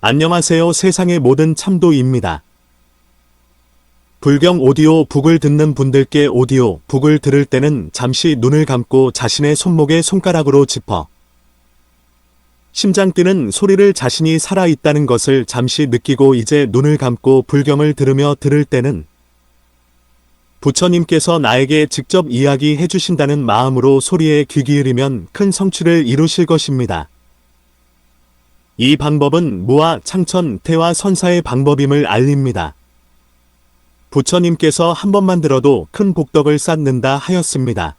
안녕하세요. 세상의 모든 참도입니다. 불경 오디오 북을 듣는 분들께 오디오 북을 들을 때는 잠시 눈을 감고 자신의 손목에 손가락으로 짚어 심장 뛰는 소리를 자신이 살아있다는 것을 잠시 느끼고 이제 눈을 감고 불경을 들으며 들을 때는 부처님께서 나에게 직접 이야기해 주신다는 마음으로 소리에 귀 기울이면 큰 성취를 이루실 것입니다. 이 방법은 무아, 창천, 태화, 선사의 방법임을 알립니다. 부처님께서 한 번만 들어도 큰 복덕을 쌓는다 하였습니다.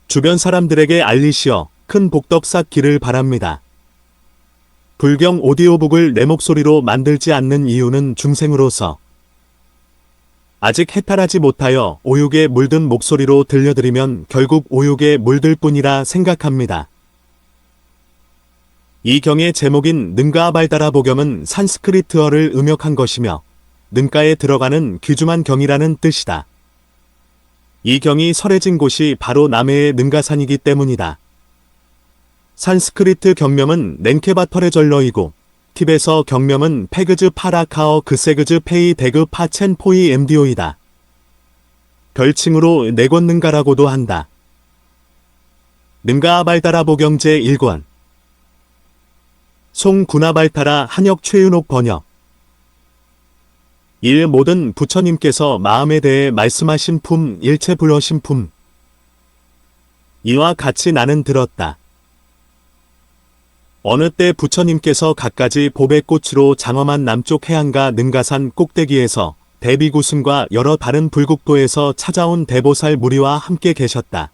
주변 사람들에게 알리시어 큰 복덕 쌓기를 바랍니다. 불경 오디오북을 내 목소리로 만들지 않는 이유는 중생으로서 아직 해탈하지 못하여 오욕에 물든 목소리로 들려드리면 결국 오욕에 물들 뿐이라 생각합니다. 이 경의 제목인 능가아발다라 보겸은 산스크리트어를 음역한 것이며 능가에 들어가는 귀중한 경이라는 뜻이다. 이 경이 설해진 곳이 바로 남해의 능가산이기 때문이다. 산스크리트 경명은 넨케바털의 절러이고 팁에서 경명은 페그즈 파라카어 그세그즈 페이 데그 파첸 포이 엠디오이다. 별칭으로 내권능가라고도 한다. 능가아발다라 보겸 제1권 송구나발타라 한역 최윤옥 번역 1. 모든 부처님께서 마음에 대해 말씀하신 품 일체 불허신 품 이와 같이 나는 들었다. 어느 때 부처님께서 갖가지 보배꽃으로 장엄한 남쪽 해안가 능가산 꼭대기에서 대비구승과 여러 다른 불국도에서 찾아온 대보살 무리와 함께 계셨다.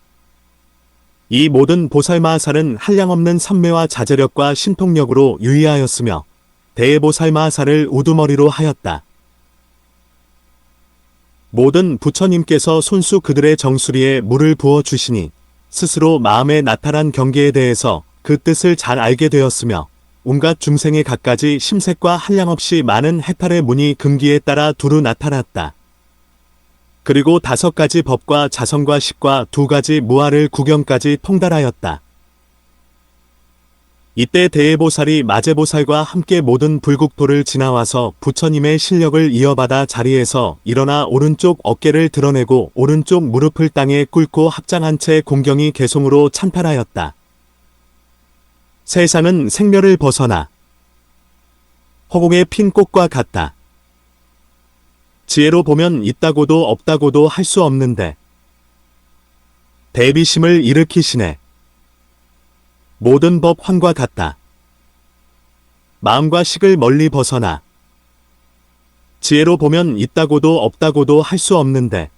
이 모든 보살마하살은 한량없는 선매와 자제력과 신통력으로 유의하였으며 대보살마하살을 우두머리로 하였다. 모든 부처님께서 손수 그들의 정수리에 물을 부어 주시니 스스로 마음에 나타난 경계에 대해서 그 뜻을 잘 알게 되었으며 온갖 중생의 갖가지 심색과 한량없이 많은 해탈의 문이 금기에 따라 두루 나타났다. 그리고 5가지 법과 자성과 식과 2가지 무아를 구경까지 통달하였다. 이때 대해보살이 마제보살과 함께 모든 불국토를 지나와서 부처님의 실력을 이어받아 자리에서 일어나 오른쪽 어깨를 드러내고 오른쪽 무릎을 땅에 꿇고 합장한 채 공경이 개송으로 찬탈하였다. 세상은 생멸을 벗어나 허공에 핀 꽃과 같다. 지혜로 보면 있다고도 없다고도 할 수 없는데 대비심을 일으키시네. 모든 법 환과 같다. 마음과 식을 멀리 벗어나 지혜로 보면 있다고도 없다고도 할 수 없는데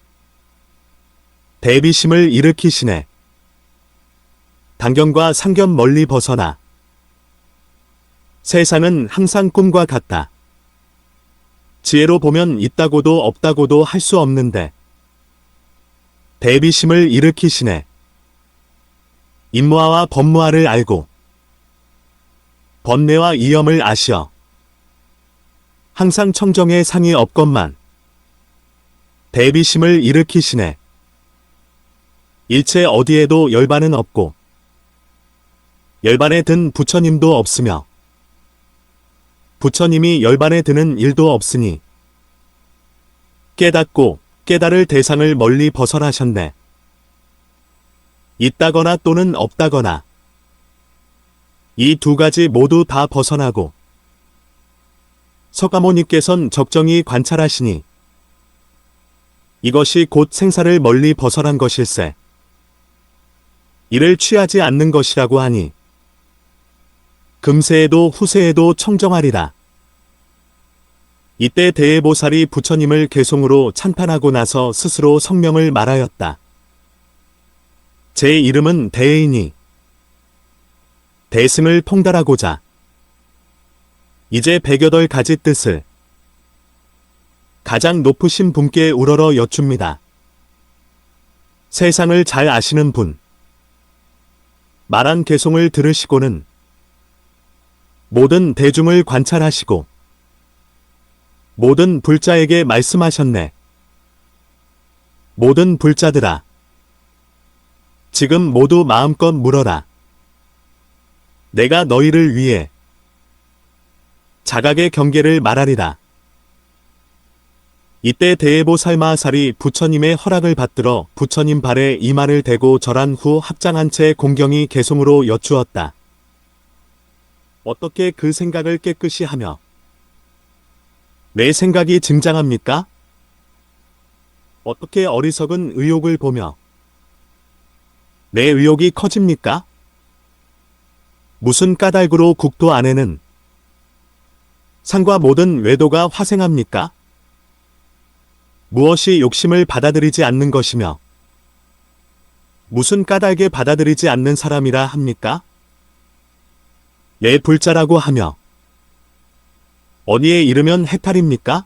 대비심을 일으키시네. 단견과 상견 멀리 벗어나 세상은 항상 꿈과 같다. 지혜로 보면 있다고도 없다고도 할 수 없는데 대비심을 일으키시네. 임무아와 법무아를 알고 번뇌와 이염을 아시어 항상 청정에 상이 없건만 대비심을 일으키시네. 일체 어디에도 열반은 없고 열반에 든 부처님도 없으며 부처님이 열반에 드는 일도 없으니 깨닫고 깨달을 대상을 멀리 벗어나셨네. 있다거나 또는 없다거나 이 2가지 모두 다 벗어나고 서가모니께선 적정히 관찰하시니 이것이 곧 생사를 멀리 벗어난 것일세. 이를 취하지 않는 것이라고 하니 금세에도 후세에도 청정하리라. 이때 대해보살이 부처님을 개송으로 찬탄하고 나서 스스로 성명을 말하였다. 제 이름은 대해이니 대승을 통달하고자 이제 108가지 뜻을 가장 높으신 분께 우러러 여쭙니다. 세상을 잘 아시는 분, 말한 개송을 들으시고는 모든 대중을 관찰하시고 모든 불자에게 말씀하셨네. 모든 불자들아, 지금 모두 마음껏 물어라. 내가 너희를 위해 자각의 경계를 말하리라. 이때 대에보살마하살이 부처님의 허락을 받들어 부처님 발에 이마를 대고 절한 후 합장한 채 공경이 개송으로 여쭈었다. 어떻게 그 생각을 깨끗이 하며 내 생각이 증장합니까? 어떻게 어리석은 의욕을 보며 내 의욕이 커집니까? 무슨 까닭으로 국토 안에는 상과 모든 외도가 화생합니까? 무엇이 욕심을 받아들이지 않는 것이며 무슨 까닭에 받아들이지 않는 사람이라 합니까? 내 불자라고 하며 어디에 이르면 해탈입니까?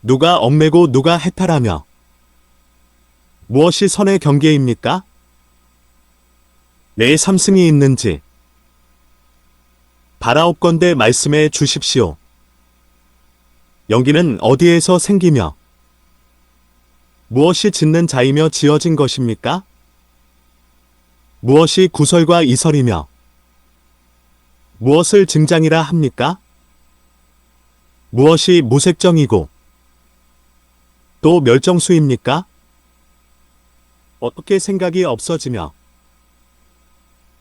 누가 얽매고 누가 해탈하며 무엇이 선의 경계입니까? 내 삼승이 있는지 바라옵건대 말씀해 주십시오. 연기는 어디에서 생기며 무엇이 짓는 자이며 지어진 것입니까? 무엇이 구설과 이설이며 무엇을 증장이라 합니까? 무엇이 무색정이고 또 멸정수입니까? 어떻게 생각이 없어지며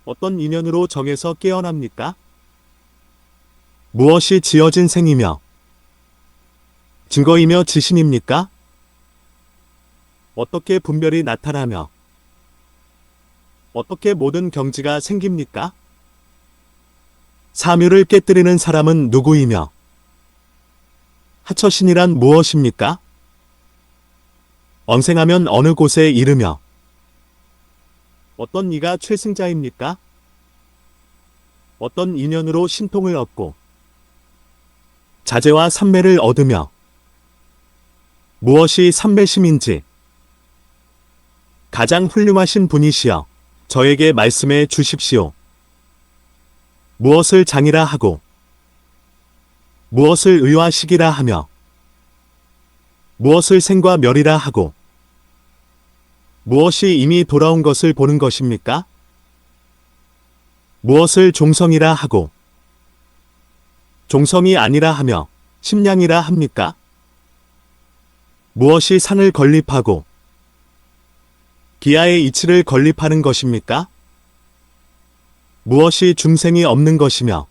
어떤 인연으로 정해서 깨어납니까? 무엇이 지어진 생이며 증거이며 지심입니까? 어떻게 분별이 나타나며 어떻게 모든 경지가 생깁니까? 사묘를 깨뜨리는 사람은 누구이며 하처신이란 무엇입니까? 언생하면 어느 곳에 이르며 어떤 이가 최승자입니까? 어떤 인연으로 신통을 얻고 자재와 삼매를 얻으며 무엇이 삼매심인지 가장 훌륭하신 분이시여 저에게 말씀해 주십시오. 무엇을 장이라 하고 무엇을 의화식이라 하며 무엇을 생과 멸이라 하고 무엇이 이미 돌아온 것을 보는 것입니까? 무엇을 종성이라 하고 종성이 아니라 하며 심량이라 합니까? 무엇이 산을 건립하고 기아의 이치를 건립하는 것입니까? 무엇이 중생이 없는 것이며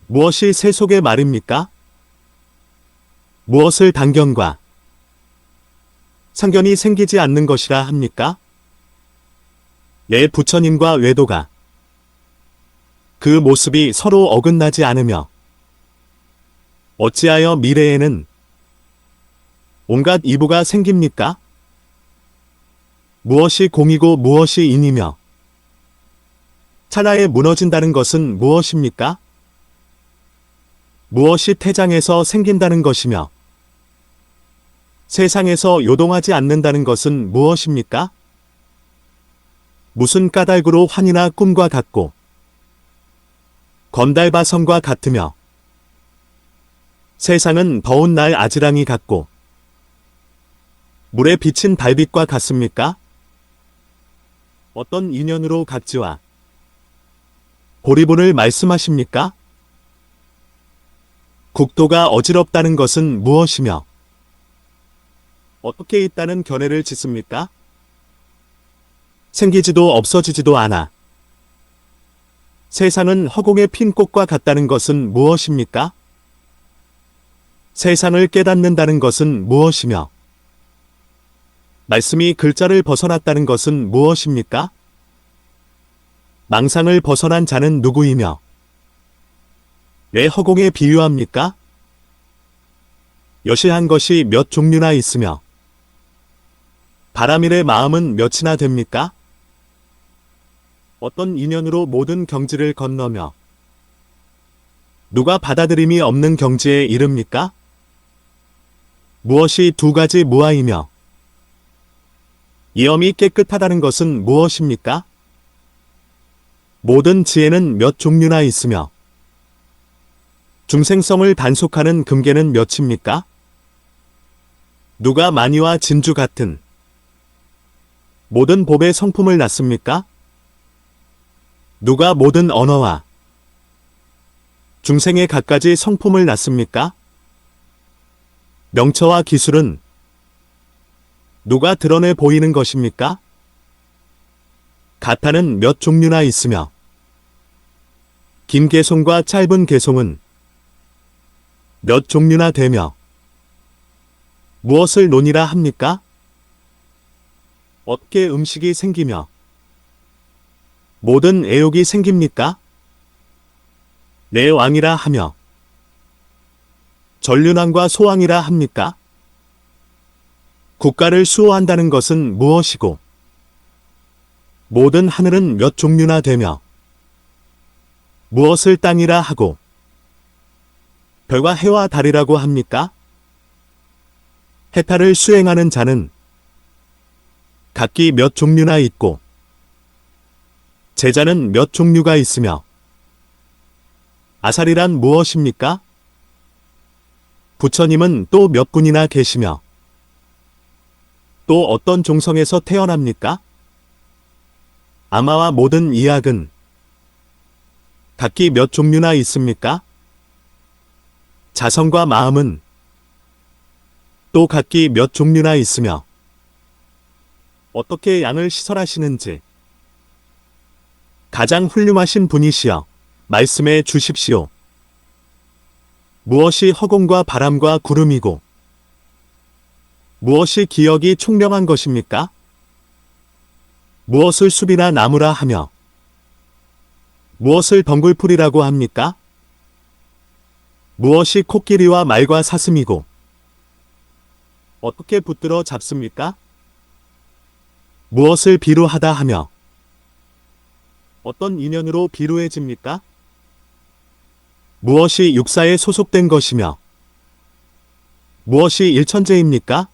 무엇이 세속의 말입니까? 무엇을 단견과 상견이 생기지 않는 것이라 합니까? 내 부처님과 외도가 그 모습이 서로 어긋나지 않으며 어찌하여 미래에는 온갖 이부가 생깁니까? 무엇이 공이고 무엇이 인이며 찰나에 무너진다는 것은 무엇입니까? 무엇이 태장에서 생긴다는 것이며 세상에서 요동하지 않는다는 것은 무엇입니까? 무슨 까닭으로 환이나 꿈과 같고 건달바성과 같으며 세상은 더운 날 아지랑이 같고 물에 비친 달빛과 같습니까? 어떤 인연으로 같지와 보리분을 말씀하십니까? 국토가 어지럽다는 것은 무엇이며 어떻게 있다는 견해를 짓습니까? 생기지도 없어지지도 않아 세상은 허공에 핀 꽃과 같다는 것은 무엇입니까? 세상을 깨닫는다는 것은 무엇이며 말씀이 글자를 벗어났다는 것은 무엇입니까? 망상을 벗어난 자는 누구이며 왜 허공에 비유합니까? 여시한 것이 몇 종류나 있으며 바라밀의 마음은 몇이나 됩니까? 어떤 인연으로 모든 경지를 건너며 누가 받아들임이 없는 경지에 이릅니까? 무엇이 두 가지 무아이며 이엄이 깨끗하다는 것은 무엇입니까? 모든 지혜는 몇 종류나 있으며 중생성을 단속하는 금계는 몇입니까? 누가 마니와 진주 같은 모든 법의 성품을 낳습니까? 누가 모든 언어와 중생의 갖가지 성품을 낳습니까? 명처와 기술은 누가 드러내 보이는 것입니까? 가타는 몇 종류나 있으며 긴 개송과 짧은 개송은 몇 종류나 되며 무엇을 논이라 합니까? 어떻게 음식이 생기며 모든 애욕이 생깁니까? 내 왕이라 하며 전륜왕과 소왕이라 합니까? 국가를 수호한다는 것은 무엇이고 모든 하늘은 몇 종류나 되며 무엇을 땅이라 하고 별과 해와 달이라고 합니까? 해탈을 수행하는 자는 각기 몇 종류나 있고 제자는 몇 종류가 있으며 아살이란 무엇입니까? 부처님은 또 몇 분이나 계시며 또 어떤 종성에서 태어납니까? 아마와 모든 이악은 각기 몇 종류나 있습니까? 자성과 마음은 또 각기 몇 종류나 있으며 어떻게 양을 시설하시는지 가장 훌륭하신 분이시여 말씀해 주십시오. 무엇이 허공과 바람과 구름이고 무엇이 기억이 총명한 것입니까? 무엇을 숲이나 나무라 하며 무엇을 덩굴풀이라고 합니까? 무엇이 코끼리와 말과 사슴이고 어떻게 붙들어 잡습니까? 무엇을 비루하다 하며 어떤 인연으로 비루해집니까? 무엇이 육사에 소속된 것이며 무엇이 일천재입니까?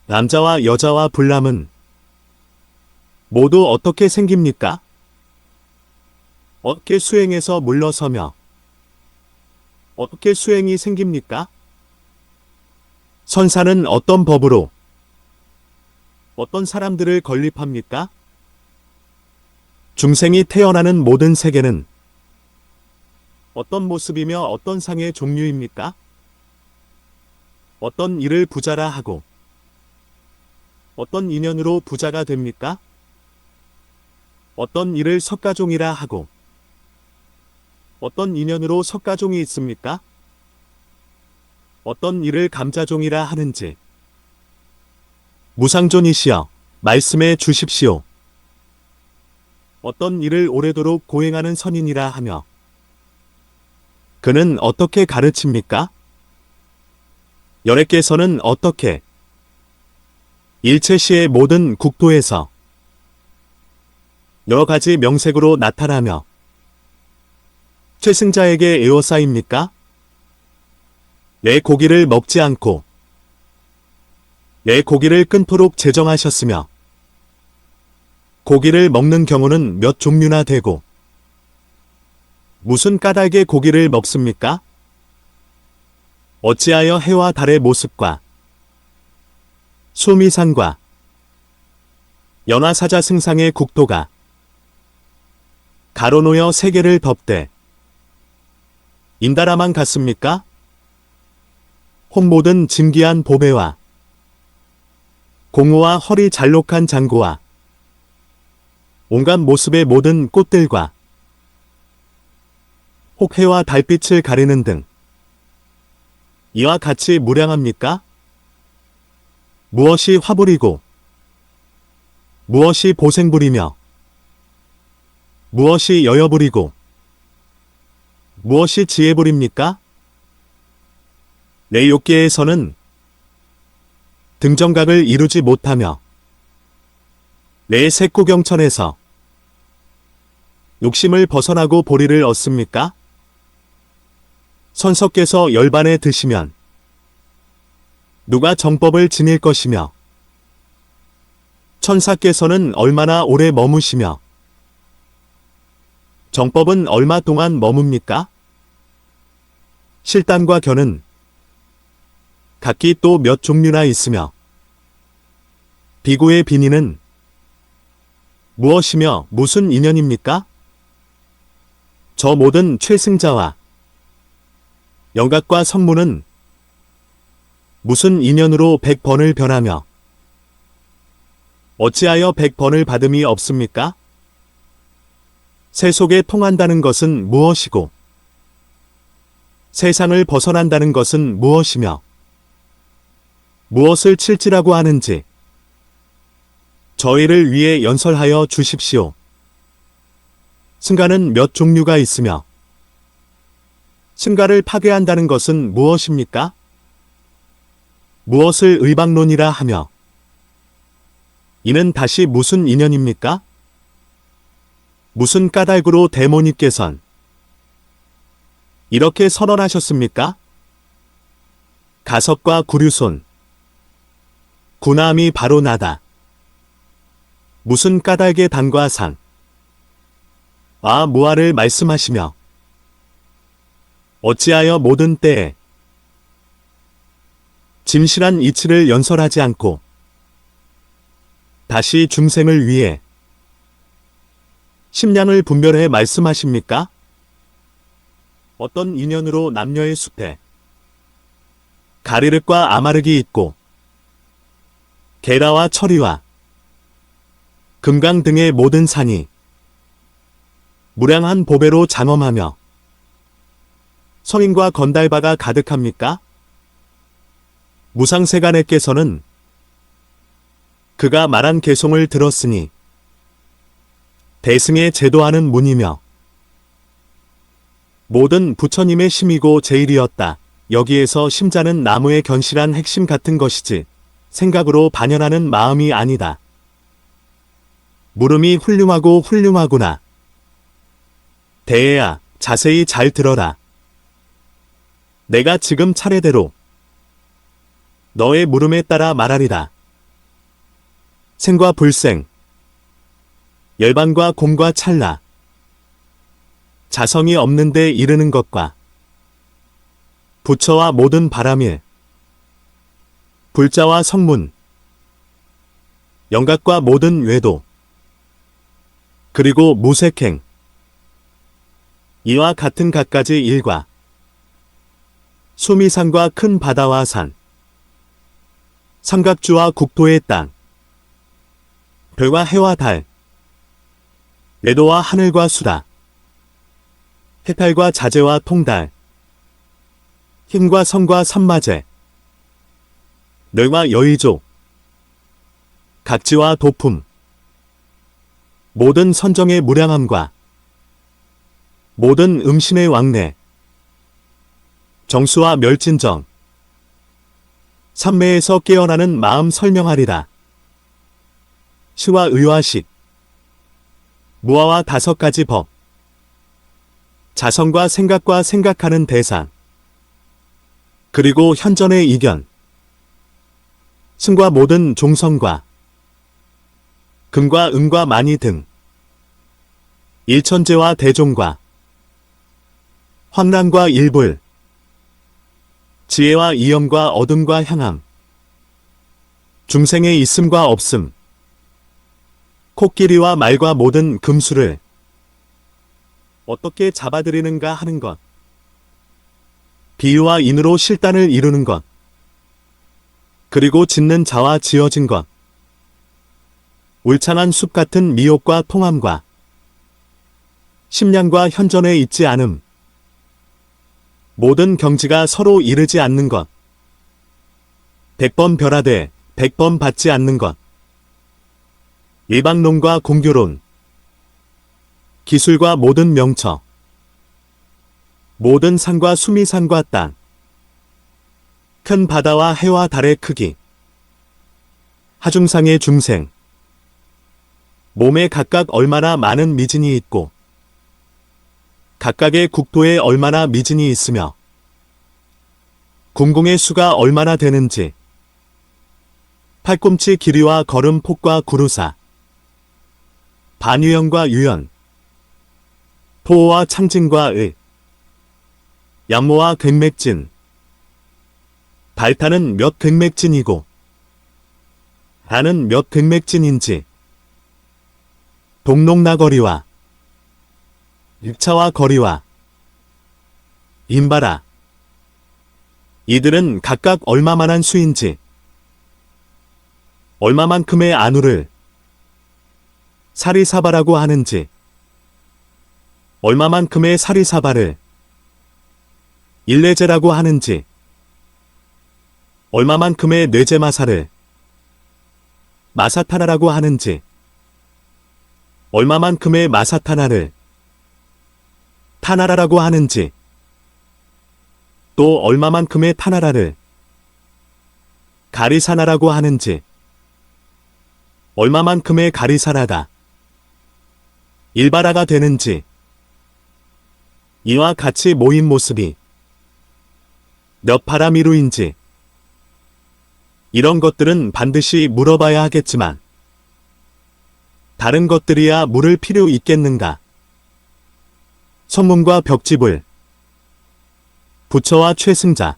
남자와 여자와 불남은 모두 어떻게 생깁니까? 어떻게 수행에서 물러서며 어떻게 수행이 생깁니까? 선사는 어떤 법으로 어떤 사람들을 건립합니까? 중생이 태어나는 모든 세계는 어떤 모습이며 어떤 상의 종류입니까? 어떤 일을 부자라 하고 어떤 인연으로 부자가 됩니까? 어떤 일을 석가종이라 하고 어떤 인연으로 석가종이 있습니까? 어떤 일을 감자종이라 하는지 무상존이시여 말씀해 주십시오. 어떤 일을 오래도록 고행하는 선인이라 하며 그는 어떻게 가르칩니까? 열애께서는 어떻게 일체시의 모든 국토에서 여러 가지 명색으로 나타나며 최승자에게 에워싸입니까? 내 고기를 먹지 않고 내 고기를 끊도록 제정하셨으며 고기를 먹는 경우는 몇 종류나 되고 무슨 까닭에 고기를 먹습니까? 어찌하여 해와 달의 모습과 수미산과 연화사자 승상의 국토가 가로놓여 세계를 덮되 인다라만 같습니까? 혹 모든 진귀한 보배와 공호와 허리 잘록한 장구와 온갖 모습의 모든 꽃들과 혹 해와 달빛을 가리는 등 이와 같이 무량합니까? 무엇이 화불이고 무엇이 보생불이며 무엇이 여여불이고 무엇이 지혜불입니까? 내 욕계에서는 등정각을 이루지 못하며 내 색구경천에서 욕심을 벗어나고 보리를 얻습니까? 선석께서 열반에 드시면 누가 정법을 지닐 것이며 천사께서는 얼마나 오래 머무시며 정법은 얼마 동안 머뭅니까? 실단과 견은 각기 또 몇 종류나 있으며 비구의 비니는 무엇이며 무슨 인연입니까? 저 모든 최승자와 영각과 성문은 무슨 인연으로 100번을 변하며 어찌하여 100번을 받음이 없습니까? 새 속에 통한다는 것은 무엇이고 세상을 벗어난다는 것은 무엇이며 무엇을 칠지라고 하는지 저희를 위해 연설하여 주십시오. 승가는 몇 종류가 있으며 승가를 파괴한다는 것은 무엇입니까? 무엇을 의방론이라 하며 이는 다시 무슨 인연입니까? 무슨 까닭으로 대모님께선 이렇게 선언하셨습니까? 가섭과 구류손 구남이 바로 나다. 무슨 까닭의 단과 상 무아를 말씀하시며 어찌하여 모든 때에 진실한 이치를 연설하지 않고 다시 중생을 위해 심량을 분별해 말씀하십니까? 어떤 인연으로 남녀의 숲에 가리륵과 아마륵이 있고 게라와 철이와 금강 등의 모든 산이 무량한 보배로 장엄하며 성인과 건달바가 가득합니까? 무상세간에께서는 그가 말한 개송을 들었으니 대승에 제도하는 문이며 모든 부처님의 심이고 제일이었다. 여기에서 심자는 나무의 견실한 핵심 같은 것이지 생각으로 반연하는 마음이 아니다. 물음이 훌륭하고 훌륭하구나. 대애야, 자세히 잘 들어라. 내가 지금 차례대로 너의 물음에 따라 말하리다. 생과 불생, 열반과 곰과 찰나, 자성이 없는데 이르는 것과 부처와 모든 바람일, 불자와 성문, 영각과 모든 외도, 그리고 무색행, 이와 같은 갖가지 일과 수미산과 큰 바다와 산, 삼각주와 국토의 땅, 별과 해와 달, 외도와 하늘과 수다, 해탈과 자재와 통달, 힘과 성과 삼마제, 뇌와 여의조, 각지와 도품, 모든 선정의 무량함과 모든 음신의 왕래, 정수와 멸진정, 삼매에서 깨어나는 마음 설명하리라. 시와 의화식, 무아와 5가지 법, 자성과 생각과 생각하는 대상, 그리고 현전의 이견, 승과 모든 종성과 금과 은과 만이 등 일천재와 대종과 황란과 일불, 지혜와 이염과 어둠과 향함, 중생의 있음과 없음, 코끼리와 말과 모든 금수를 어떻게 잡아들이는가 하는 것, 비유와 인으로 실단을 이루는 것, 그리고 짓는 자와 지어진 것, 울창한 숲 같은 미혹과 통함과 심량과 현전에 있지 않음, 모든 경지가 서로 이르지 않는 것, 100번 별하되 100번 받지 않는 것, 일방론과 공교론, 기술과 모든 명처, 모든 산과 수미산과 땅, 큰 바다와 해와 달의 크기, 하중상의 중생, 몸에 각각 얼마나 많은 미진이 있고 각각의 국토에 얼마나 미진이 있으며 궁궁의 수가 얼마나 되는지, 팔꿈치 길이와 걸음 폭과 구루사, 반유연과 유연, 포호와 창진과 의, 양모와 갱맥진, 발타는 몇 백맥진이고 다는 몇 백맥진인지 동록나거리와 일차와 거리와 임바라 이들은 각각 얼마만한 수인지 얼마만큼의 안우를 사리사바라고 하는지 얼마만큼의 사리사바를 일레제라고 하는지 얼마만큼의 뇌제마사를 마사타나라고 하는지 얼마만큼의 마사타나를 타나라라고 하는지 또 얼마만큼의 타나라를 가리사나라고 하는지 얼마만큼의 가리사나가 일바라가 되는지 이와 같이 모인 모습이 몇 파라미루인지 이런 것들은 반드시 물어봐야 하겠지만 다른 것들이야 물을 필요 있겠는가? 성문과 벽지불 부처와 최승자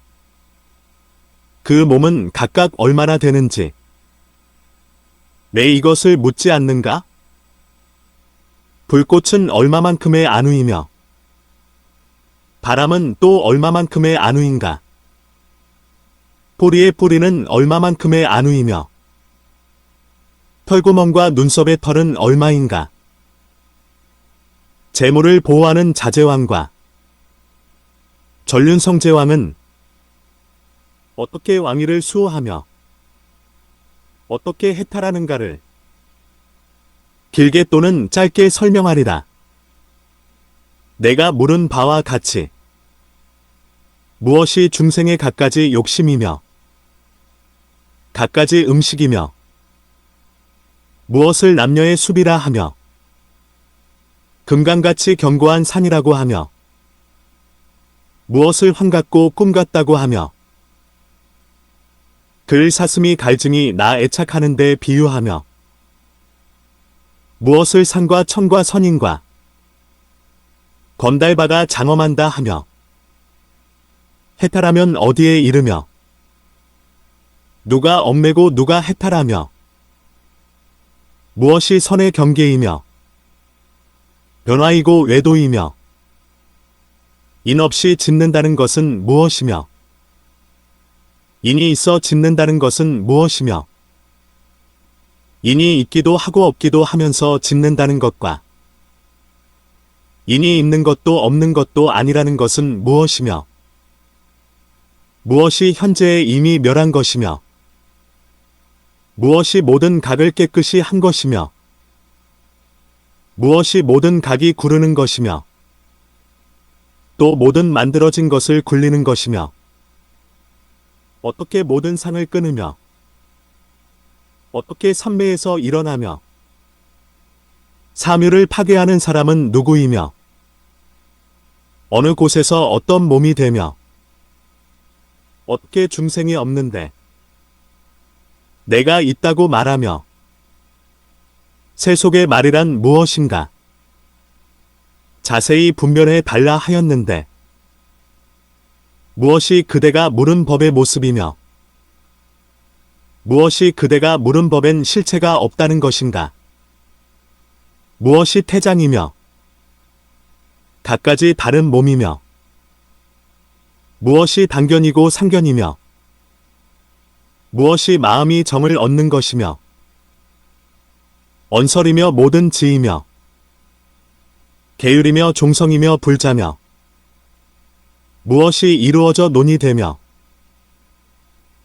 그 몸은 각각 얼마나 되는지 왜 이것을 묻지 않는가? 불꽃은 얼마만큼의 안우이며 바람은 또 얼마만큼의 안우인가? 뿌리의 뿌리는 얼마만큼의 안우이며 털구멍과 눈썹의 털은 얼마인가? 재물을 보호하는 자제왕과 전륜성제왕은 어떻게 왕위를 수호하며 어떻게 해탈하는가를 길게 또는 짧게 설명하리라. 내가 물은 바와 같이 무엇이 중생의 갖가지 욕심이며 갖가지 음식이며 무엇을 남녀의 수비라 하며 금강같이 견고한 산이라고 하며 무엇을 황 같고 꿈 같다고 하며 글 사슴이 갈증이 나 애착하는 데 비유하며 무엇을 산과 천과 선인과 건달바가 장엄한다 하며 해탈하면 어디에 이르며 누가 얽매고 누가 해탈하며 무엇이 선의 경계이며 변화이고 외도이며 인 없이 짓는다는 것은 무엇이며 인이 있어 짓는다는 것은 무엇이며 인이 있기도 하고 없기도 하면서 짓는다는 것과 인이 있는 것도 없는 것도 아니라는 것은 무엇이며 무엇이 현재에 이미 멸한 것이며 무엇이 모든 각을 깨끗이 한 것이며 무엇이 모든 각이 구르는 것이며 또 모든 만들어진 것을 굴리는 것이며 어떻게 모든 상을 끊으며 어떻게 삼매에서 일어나며 사묘를 파괴하는 사람은 누구이며 어느 곳에서 어떤 몸이 되며 어떻게 중생이 없는데 내가 있다고 말하며 세속의 말이란 무엇인가? 자세히 분별해 달라 하였는데 무엇이 그대가 물은 법의 모습이며 무엇이 그대가 물은 법엔 실체가 없다는 것인가? 무엇이 태장이며 갖가지 다른 몸이며 무엇이 당견이고 상견이며 무엇이 마음이 정을 얻는 것이며 언설이며 모든 지이며 계율이며 종성이며 불자며 무엇이 이루어져 논의되며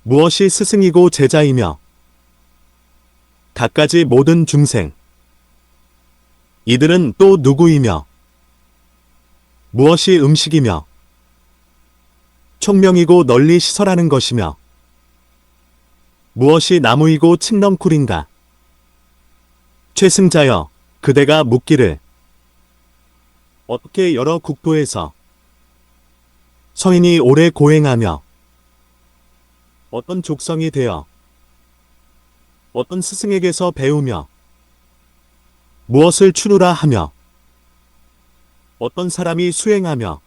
무엇이 스승이고 제자이며 갖가지 모든 중생 이들은 또 누구이며 무엇이 음식이며 총명이고 널리 시설하는 것이며 무엇이 나무이고 칡렁쿨인가? 최승자여, 그대가 묻기를 어떻게 여러 국토에서 서인이 오래 고행하며 어떤 족성이 되어 어떤 스승에게서 배우며 무엇을 추루라 하며 어떤 사람이 수행하며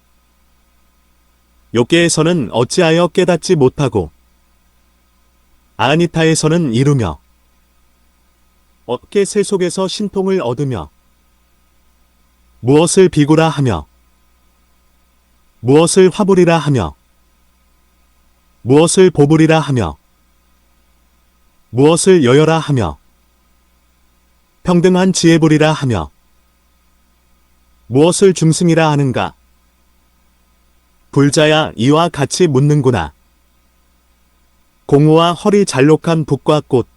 욕계에서는 어찌하여 깨닫지 못하고 아니타에서는 이루며 어깨 세속에서 신통을 얻으며 무엇을 비구라 하며 무엇을 화불이라 하며 무엇을 보불이라 하며 무엇을 여여라 하며 평등한 지혜불이라 하며 무엇을 중승이라 하는가. 불자야 이와 같이 묻는구나. 공우와 허리 잘록한 북과 꽃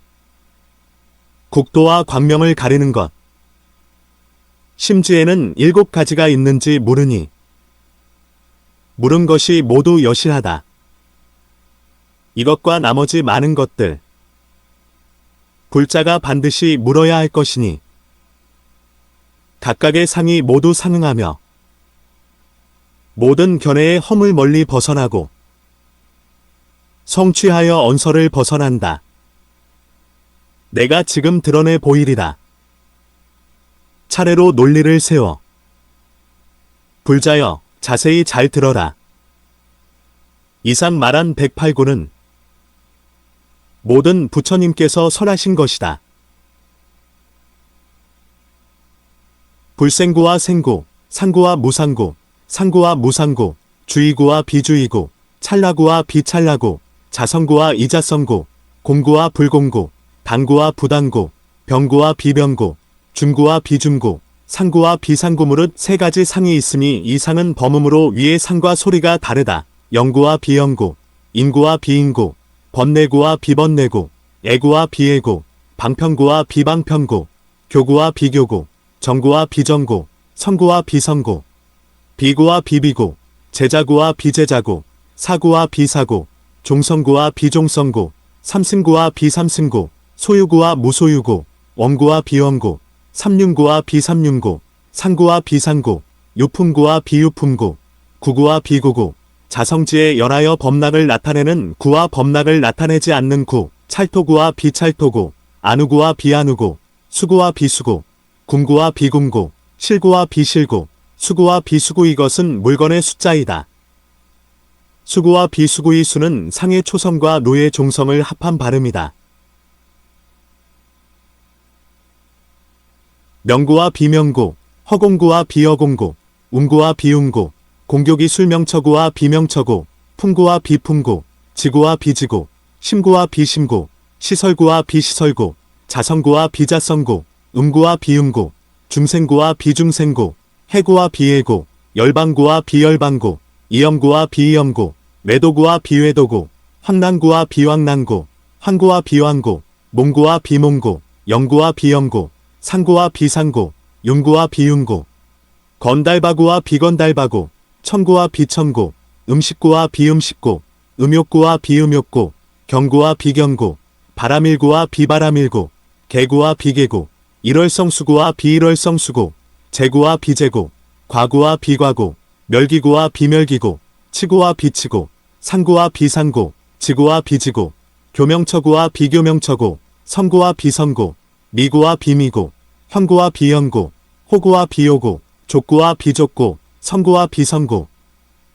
국도와 광명을 가리는 것 심지에는 7가지가 있는지 물으니 물은 것이 모두 여실하다. 이것과 나머지 많은 것들 불자가 반드시 물어야 할 것이니 각각의 상이 모두 상응하며 모든 견해의 험을 멀리 벗어나고 성취하여 언서를 벗어난다. 내가 지금 드러내 보이리라. 차례로 논리를 세워 불자여 자세히 잘 들어라. 이상 말한 108구는 모든 부처님께서 설하신 것이다. 불생구와 생구, 상구와 무상구, 상구와 무상구, 주의구와 비주의구, 찰나구와 비찰나구, 자성구와 이자성구, 공구와 불공구, 당구와 부당구, 병구와 비병구, 중구와 비중구, 상구와 비상구 무릇 3가지 상이 있으니 이 상은 범음으로 위의 상과 소리가 다르다. 영구와 비영구, 인구와 비인구, 번뇌구와 비번뇌구, 애구와 비애구, 방편구와 비방편구, 교구와 비교구, 정구와 비정구, 성구와 비성구, 비구와 비비구, 제자구와 비제자구, 사구와 비사구, 종성구와 비종성구, 삼승구와 비삼승구, 소유구와 무소유구, 원구와 비원구, 삼륜구와 비삼륜구, 상구와 비상구, 유품구와 비유품구, 구구와 비구구, 자성지에 연하여 범락을 나타내는 구와 범락을 나타내지 않는 구, 찰토구와 비찰토구, 안우구와 비안우구, 수구와 비수구, 궁구와 비궁구, 실구와 비실구, 수구와 비수구. 이것은 물건의 숫자이다. 수구와 비수구의 수는 상의 초성과 노의 종성을 합한 발음이다. 명구와 비명구, 허공구와 비허공구, 운구와 비운구, 공교기 술명처구와 비명처구, 품구와 비품구, 지구와 비지구, 심구와 비심구, 시설구와 비시설구, 자성구와 비자성구, 음구와 비음구, 중생구와 비중생구, 해구와 비해구, 열방구와 비열방구, 이염구와 비이염구, 외도구와 비외도구, 황난구와 비황난구, 황구와 비황구, 몽구와 비몽구, 영구와 비영구, 상구와 비상구, 윤구와 비윤구, 건달바구와 비건달바구, 천구와 비천구, 음식구와 비음식구, 음욕구와 비음욕구, 경구와 비경구, 바람일구와 비바람일구, 개구와 비개구, 일월성수구와 비일월성수구, 제구와 비제구, 과구와 비과구, 멸기구와 비멸기구, 치구와 비치구, 상구와 비상구, 지구와 비지구, 교명처구와 비교명처구, 성구와 비성구, 미구와 비미구, 현구와 비현구, 호구와 비호구, 족구와 비족구, 성구와 비성구,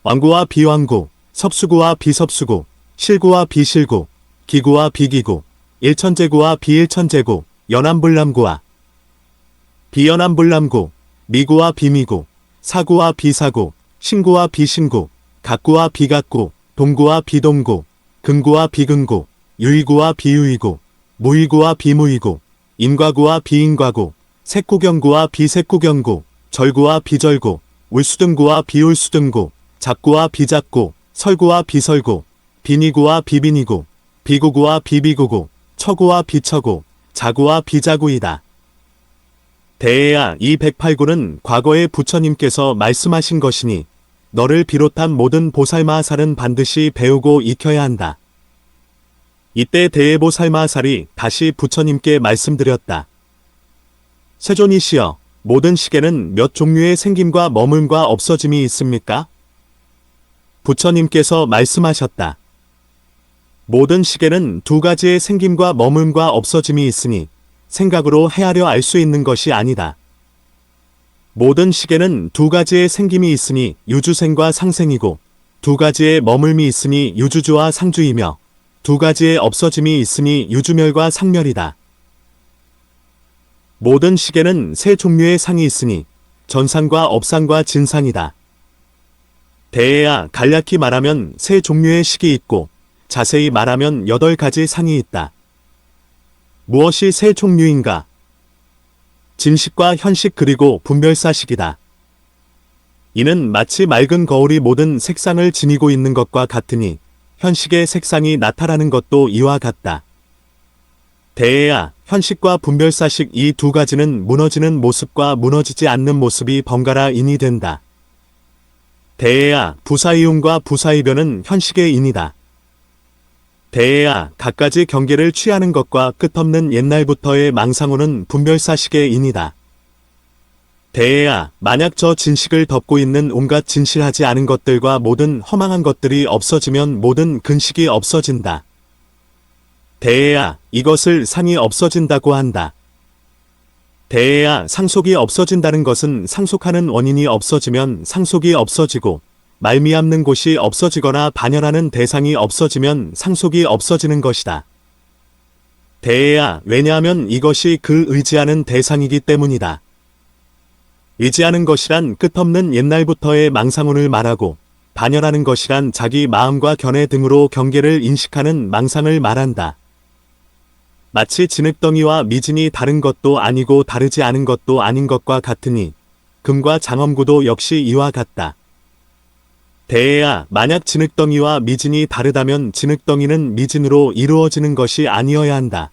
왕구와 비왕구, 섭수구와 비섭수구, 실구와 비실구, 기구와 비기구, 일천제구와 비일천제구, 연암불남구와 비연암불남구, 미구와 비미구, 사구와 비사구, 신구와 비신구, 각구와 비각구, 동구와 비동구, 근구와 비근구, 유의구와 비유의구, 무의구와 비무의구, 인과구와 비인과구, 색구경구와 비색구경구, 절구와 비절구, 울수등구와 비울수등구, 잡구와 비잡구, 설구와 비설구, 비니구와 비비니구, 비구구와 비비구구, 처구와 비처구, 자구와 비자구이다. 대해야 이 108구는 과거의 부처님께서 말씀하신 것이니 너를 비롯한 모든 보살마하살은 반드시 배우고 익혀야 한다. 이때 대해보살마하살이 다시 부처님께 말씀드렸다. 세존이시여, 모든 시계는 몇 종류의 생김과 머물과 없어짐이 있습니까? 부처님께서 말씀하셨다. 모든 시계는 2가지의 생김과 머물과 없어짐이 있으니 생각으로 헤아려 알 수 있는 것이 아니다. 모든 시계는 2가지의 생김이 있으니 유주생과 상생이고 2가지의 머물미 있으니 유주주와 상주이며 두 가지의 없어짐이 있으니 유주멸과 상멸이다. 모든 식에는 세 종류의 상이 있으니 전상과 업상과 진상이다. 대해야 간략히 말하면 세 종류의 식이 있고 자세히 말하면 8가지 상이 있다. 무엇이 세 종류인가? 진식과 현식 그리고 분별사식이다. 이는 마치 맑은 거울이 모든 색상을 지니고 있는 것과 같으니 현식의 색상이 나타나는 것도 이와 같다. 대해야 현식과 분별사식 이 두 가지는 무너지는 모습과 무너지지 않는 모습이 번갈아 인이 된다. 대해야 부사이움과 부사이변은 현식의 인이다. 대해야 갖가지 경계를 취하는 것과 끝없는 옛날부터의 망상호는 분별사식의 인이다. 대해야 만약 저 진식을 덮고 있는 온갖 진실하지 않은 것들과 모든 허망한 것들이 없어지면 모든 근식이 없어진다. 대해야 이것을 상이 없어진다고 한다. 대해야 상속이 없어진다는 것은 상속하는 원인이 없어지면 상속이 없어지고 말미암는 곳이 없어지거나 반열하는 대상이 없어지면 상속이 없어지는 것이다. 대해야 왜냐하면 이것이 그 의지하는 대상이기 때문이다. 의지하는 것이란 끝없는 옛날부터의 망상운을 말하고 반열하는 것이란 자기 마음과 견해 등으로 경계를 인식하는 망상을 말한다. 마치 진흙덩이와 미진이 다른 것도 아니고 다르지 않은 것도 아닌 것과 같으니 금과 장엄구도 역시 이와 같다. 대해야 만약 진흙덩이와 미진이 다르다면 진흙덩이는 미진으로 이루어지는 것이 아니어야 한다.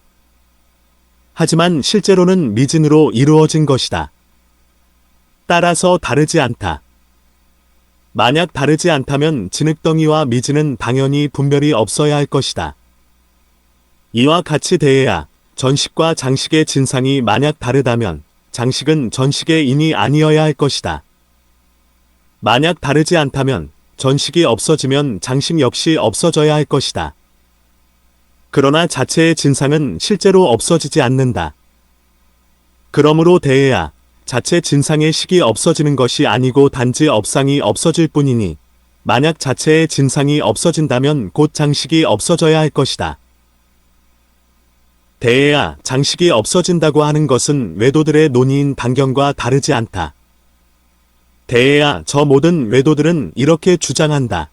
하지만 실제로는 미진으로 이루어진 것이다. 따라서 다르지 않다. 만약 다르지 않다면 진흙덩이와 미진은 당연히 분별이 없어야 할 것이다. 이와 같이 대해야 전식과 장식의 진상이 만약 다르다면 장식은 전식의 인이 아니어야 할 것이다. 만약 다르지 않다면 전식이 없어지면 장식 역시 없어져야 할 것이다. 그러나 자체의 진상은 실제로 없어지지 않는다. 그러므로 대해야 자체 진상의 식이 없어지는 것이 아니고 단지 업상이 없어질 뿐이니 만약 자체의 진상이 없어진다면 곧 장식이 없어져야 할 것이다. 대해야 장식이 없어진다고 하는 것은 외도들의 논의인 단경과 다르지 않다. 대해야 저 모든 외도들은 이렇게 주장한다.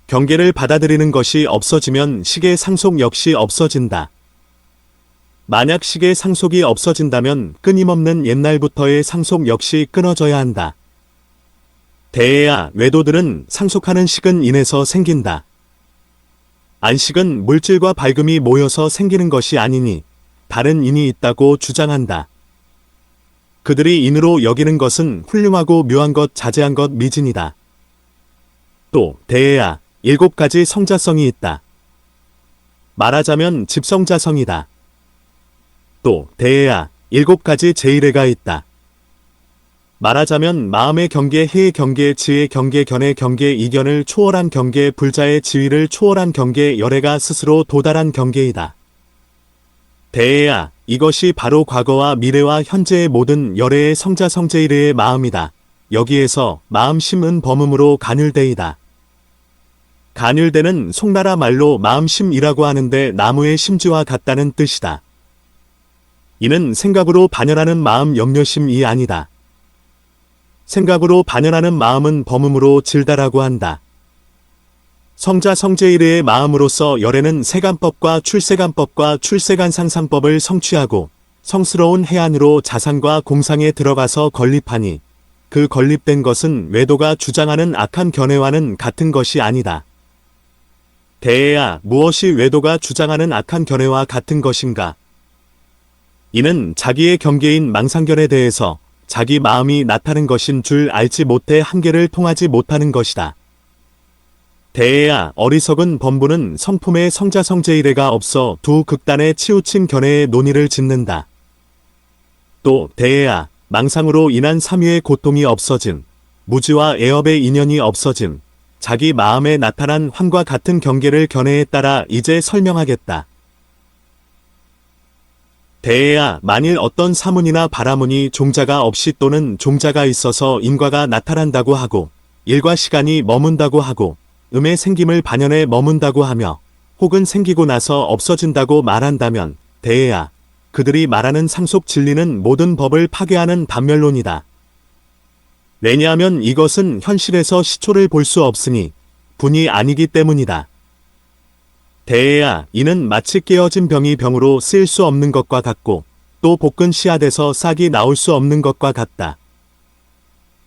경계를 받아들이는 것이 없어지면 식의 상속 역시 없어진다. 만약 식의 상속이 없어진다면 끊임없는 옛날부터의 상속 역시 끊어져야 한다. 대해야 외도들은 상속하는 식은 인에서 생긴다. 안식은 물질과 밝음이 모여서 생기는 것이 아니니 다른 인이 있다고 주장한다. 그들이 인으로 여기는 것은 훌륭하고 묘한 것, 자제한 것, 미진이다. 또 대해야 7가지 성자성이 있다. 말하자면 집성자성이다. 또 대해야 7가지 제일애가 있다. 말하자면 마음의 경계, 해의 경계, 지의 경계, 견의 경계, 이견을 초월한 경계, 불자의 지위를 초월한 경계, 열애가 스스로 도달한 경계이다. 대해야 이것이 바로 과거와 미래와 현재의 모든 열애의 성자 성제일의 마음이다. 여기에서 마음심은 범음으로 간율대이다. 간율대는 송나라 말로 마음심이라고 하는데 나무의 심지와 같다는 뜻이다. 이는 생각으로 반열하는 마음 역려심이 아니다. 생각으로 반열하는 마음은 범음으로 질다라고 한다. 성자 성제일의 마음으로서 열애는 세간법과 출세간법과 출세간 상상법을 성취하고 성스러운 해안으로 자상과 공상에 들어가서 건립하니 그 건립된 것은 외도가 주장하는 악한 견해와는 같은 것이 아니다. 대해야 무엇이 외도가 주장하는 악한 견해와 같은 것인가? 이는 자기의 경계인 망상견에 대해서 자기 마음이 나타낸 것인 줄 알지 못해 한계를 통하지 못하는 것이다. 대해야 어리석은 범부는 성품의 성자성제일애가 없어 두 극단에 치우친 견해의 논의를 짓는다. 또 대해야 망상으로 인한 삼위의 고통이 없어짐, 무지와 애업의 인연이 없어짐, 자기 마음에 나타난 환과 같은 경계를 견해에 따라 이제 설명하겠다. 대해야 만일 어떤 사문이나 바라문이 종자가 없이 또는 종자가 있어서 인과가 나타난다고 하고 일과 시간이 머문다고 하고 음의 생김을 반연에 머문다고 하며 혹은 생기고 나서 없어진다고 말한다면 대해야, 그들이 말하는 상속 진리는 모든 법을 파괴하는 단멸론이다. 왜냐하면 이것은 현실에서 시초를 볼 수 없으니 분이 아니기 때문이다. 대해야, 이는 마치 깨어진 병이 병으로 쓰일 수 없는 것과 같고 또 볶은 씨앗에서 싹이 나올 수 없는 것과 같다.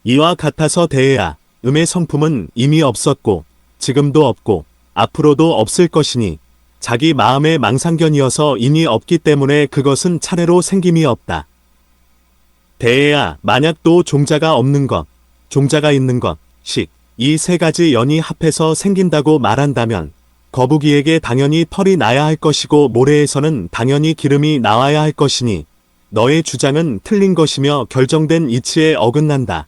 이와 같아서 대해야, 음의 성품은 이미 없었고 지금도 없고 앞으로도 없을 것이니 자기 마음의 망상견이어서 이미 없기 때문에 그것은 차례로 생김이 없다. 대해야, 만약 또 종자가 없는 것, 종자가 있는 것, 식, 이 세 가지 연이 합해서 생긴다고 말한다면 거북이에게 당연히 털이 나야 할 것이고 모래에서는 당연히 기름이 나와야 할 것이니 너의 주장은 틀린 것이며 결정된 이치에 어긋난다.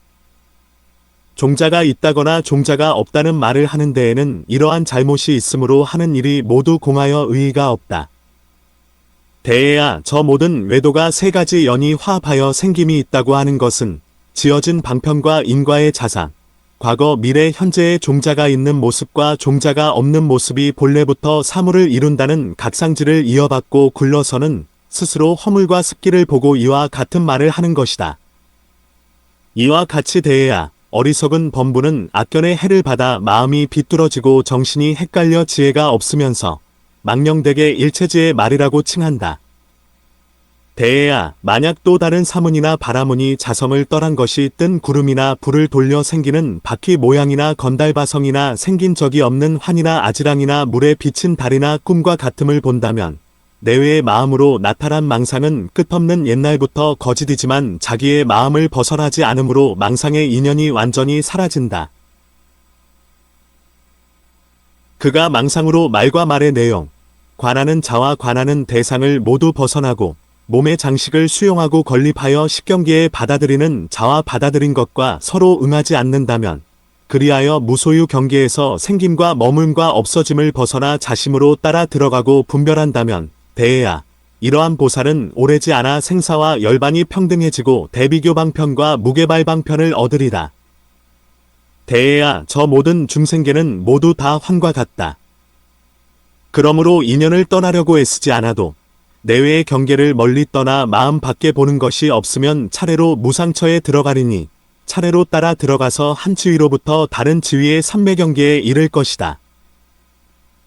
종자가 있다거나 종자가 없다는 말을 하는 데에는 이러한 잘못이 있으므로 하는 일이 모두 공하여 의의가 없다. 대해야, 저 모든 외도가 세 가지 연이 화합하여 생김이 있다고 하는 것은 지어진 방편과 인과의 자상, 과거, 미래, 현재의 종자가 있는 모습과 종자가 없는 모습이 본래부터 사물을 이룬다는 각상지를 이어받고 굴러서는 스스로 허물과 습기를 보고 이와 같은 말을 하는 것이다. 이와 같이 대해야, 어리석은 범부는 악견의 해를 받아 마음이 비뚤어지고 정신이 헷갈려 지혜가 없으면서 망령되게 일체지의 말이라고 칭한다. 대해야, 만약 또 다른 사문이나 바라문이 자성을 떠난 것이 뜬 구름이나 불을 돌려 생기는 바퀴 모양이나 건달바성이나 생긴 적이 없는 환이나 아지랑이나 물에 비친 달이나 꿈과 같음을 본다면 내외의 마음으로 나타난 망상은 끝없는 옛날부터 거짓이지만 자기의 마음을 벗어나지 않으므로 망상의 인연이 완전히 사라진다. 그가 망상으로 말과 말의 내용, 관하는 자와 관하는 대상을 모두 벗어나고 몸의 장식을 수용하고 건립하여 식경계에 받아들이는 자와 받아들인 것과 서로 응하지 않는다면 그리하여 무소유 경계에서 생김과 머물과 없어짐을 벗어나 자심으로 따라 들어가고 분별한다면 대해야, 이러한 보살은 오래지 않아 생사와 열반이 평등해지고 대비교 방편과 무개발 방편을 얻으리라. 대해야, 저 모든 중생계는 모두 다 환과 같다. 그러므로 인연을 떠나려고 애쓰지 않아도 내외의 경계를 멀리 떠나 마음 밖에 보는 것이 없으면 차례로 무상처에 들어가리니 차례로 따라 들어가서 한 지위로부터 다른 지위의 삼매경계에 이를 것이다.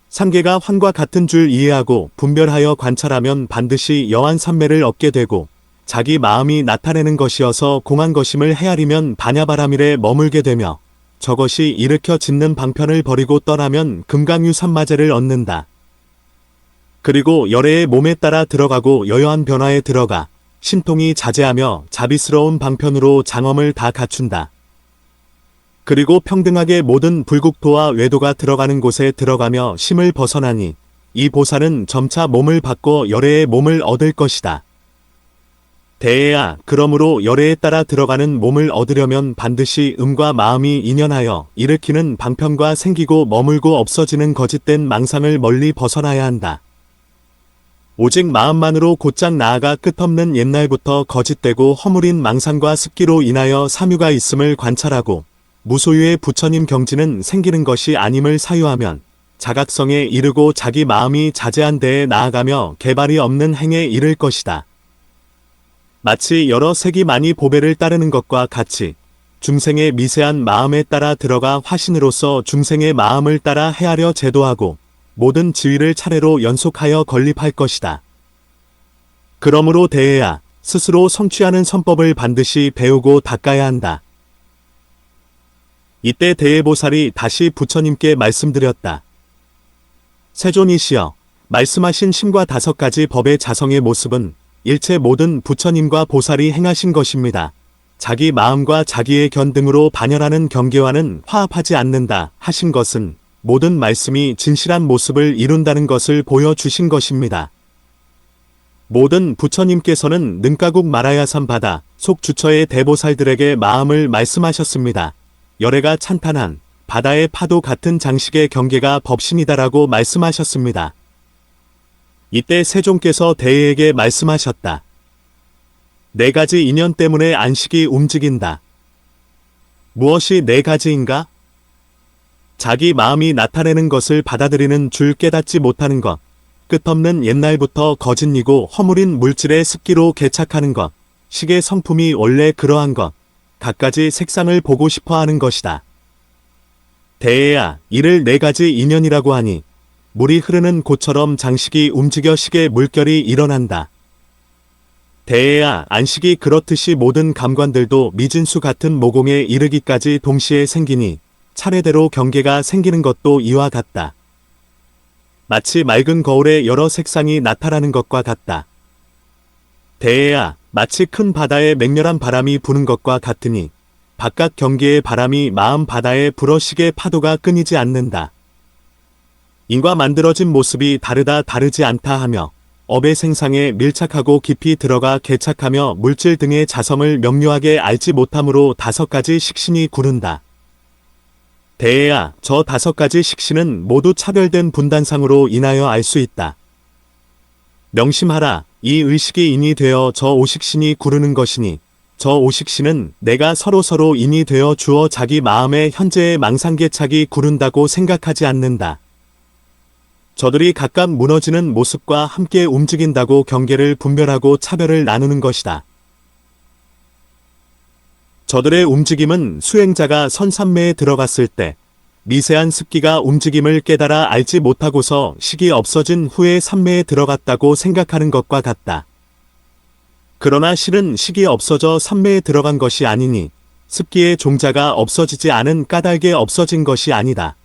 삼계가 환과 같은 줄 이해하고 분별하여 관찰하면 반드시 여한 삼매를 얻게 되고 자기 마음이 나타내는 것이어서 공한 것임을 헤아리면 반야바라밀에 머물게 되며 저것이 일으켜 짓는 방편을 버리고 떠나면 금강유 삼마제를 얻는다. 그리고 열애의 몸에 따라 들어가고 여여한 변화에 들어가 신통이 자제하며 자비스러운 방편으로 장엄을 다 갖춘다. 그리고 평등하게 모든 불국토와 외도가 들어가는 곳에 들어가며 심을 벗어나니 이 보살은 점차 몸을 바꿔 열애의 몸을 얻을 것이다. 대해야, 그러므로 열애에 따라 들어가는 몸을 얻으려면 반드시 음과 마음이 인연하여 일으키는 방편과 생기고 머물고 없어지는 거짓된 망상을 멀리 벗어나야 한다. 오직 마음만으로 곧장 나아가 끝없는 옛날부터 거짓되고 허물인 망상과 습기로 인하여 삼유가 있음을 관찰하고 무소유의 부처님 경지는 생기는 것이 아님을 사유하면 자각성에 이르고 자기 마음이 자제한 데에 나아가며 개발이 없는 행에 이를 것이다. 마치 여러 색이 많이 보배를 따르는 것과 같이 중생의 미세한 마음에 따라 들어가 화신으로서 중생의 마음을 따라 헤아려 제도하고 모든 지위를 차례로 연속하여 건립할 것이다. 그러므로 대해야, 스스로 성취하는 선법을 반드시 배우고 닦아야 한다. 이때 대해보살이 다시 부처님께 말씀드렸다. 세존이시여, 말씀하신 심과 5가지 법의 자성의 모습은 일체 모든 부처님과 보살이 행하신 것입니다. 자기 마음과 자기의 견 등으로 반열하는 경계와는 화합하지 않는다 하신 것은 모든 말씀이 진실한 모습을 이룬다는 것을 보여주신 것입니다. 모든 부처님께서는 능가국 마라야산 바다 속 주처의 대보살들에게 마음을 말씀하셨습니다. 열애가 찬탄한 바다의 파도 같은 장식의 경계가 법신이다라고 말씀하셨습니다. 이때 세종께서 대해에게 말씀하셨다. 4가지 인연 때문에 안식이 움직인다. 무엇이 4가지인가? 자기 마음이 나타내는 것을 받아들이는 줄 깨닫지 못하는 것, 끝없는 옛날부터 거짓이고 허물인 물질의 습기로 개착하는 것, 식의 성품이 원래 그러한 것, 갖가지 색상을 보고 싶어 하는 것이다. 대애야, 이를 네 가지 인연이라고 하니, 물이 흐르는 곳처럼 장식이 움직여 식의 물결이 일어난다. 대애야, 안식이 그렇듯이 모든 감관들도 미진수 같은 모공에 이르기까지 동시에 생기니, 차례대로 경계가 생기는 것도 이와 같다. 마치 맑은 거울에 여러 색상이 나타나는 것과 같다. 대애야, 마치 큰 바다에 맹렬한 바람이 부는 것과 같으니 바깥 경계의 바람이 마음 바다에 불어 식의 파도가 끊이지 않는다. 인과 만들어진 모습이 다르지 않다 하며 업의 생상에 밀착하고 깊이 들어가 개착하며 물질 등의 자성을 명료하게 알지 못함으로 5가지 식신이 구른다. 대애야, 저 5가지 식신은 모두 차별된 분단상으로 인하여 알 수 있다. 명심하라. 이 의식이 인이 되어 저 5식신이 구르는 것이니 저 5식신은 내가 서로 인이 되어 주어 자기 마음의 현재의 망상개착이 구른다고 생각하지 않는다. 저들이 각각 무너지는 모습과 함께 움직인다고 경계를 분별하고 차별을 나누는 것이다. 저들의 움직임은 수행자가 선삼매에 들어갔을 때 미세한 습기가 움직임을 깨달아 알지 못하고서 식이 없어진 후에 삼매에 들어갔다고 생각하는 것과 같다. 그러나 실은 식이 없어져 삼매에 들어간 것이 아니니 습기의 종자가 없어지지 않은 까닭에 없어진 것이 아니다.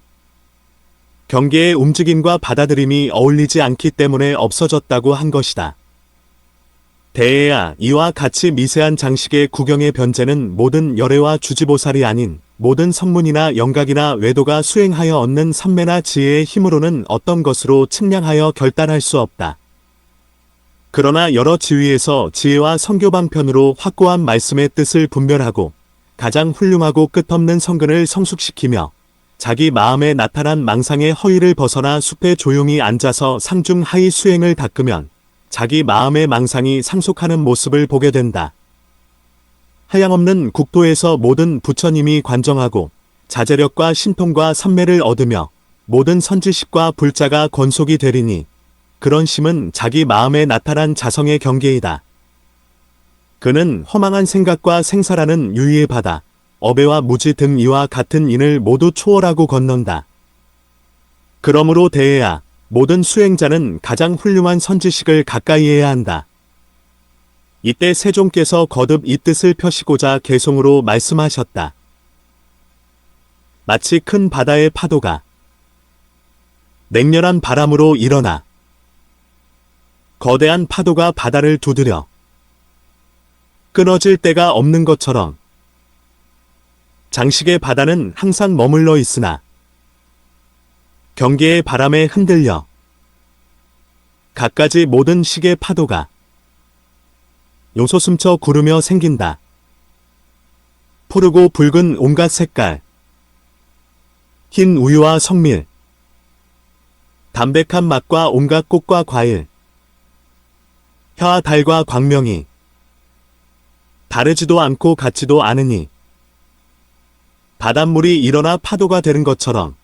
경계의 움직임과 받아들임이 어울리지 않기 때문에 없어졌다고 한 것이다. 대애야, 이와 같이 미세한 장식의 구경의 변제는 모든 열애와 주지보살이 아닌 모든 성문이나 영각이나 외도가 수행하여 얻는 삼매나 지혜의 힘으로는 어떤 것으로 측량하여 결단할 수 없다. 그러나 여러 지위에서 지혜와 성교 방편으로 확고한 말씀의 뜻을 분별하고 가장 훌륭하고 끝없는 성근을 성숙시키며 자기 마음에 나타난 망상의 허위를 벗어나 숲에 조용히 앉아서 상중 하이 수행을 닦으면 자기 마음의 망상이 상속하는 모습을 보게 된다. 하양없는 국토에서 모든 부처님이 관정하고 자제력과 신통과 삼매를 얻으며 모든 선지식과 불자가 권속이 되리니 그런 심은 자기 마음에 나타난 자성의 경계이다. 그는 허망한 생각과 생사라는 유의의 바다, 어배와 무지 등 이와 같은 인을 모두 초월하고 건넌다. 그러므로 대애야, 모든 수행자는 가장 훌륭한 선지식을 가까이 해야 한다. 이때 세종께서 거듭 이 뜻을 펴시고자 개송으로 말씀하셨다. 마치 큰 바다의 파도가 맹렬한 바람으로 일어나 거대한 파도가 바다를 두드려 끊어질 데가 없는 것처럼 장식의 바다는 항상 머물러 있으나 경계의 바람에 흔들려 갖가지 모든 식의 파도가 요소숨쳐 구르며 생긴다. 푸르고 붉은 온갖 색깔, 흰 우유와 성밀, 담백한 맛과 온갖 꽃과 과일, 혀와 달과 광명이 다르지도 않고 같지도 않으니 바닷물이 일어나 파도가 되는 것처럼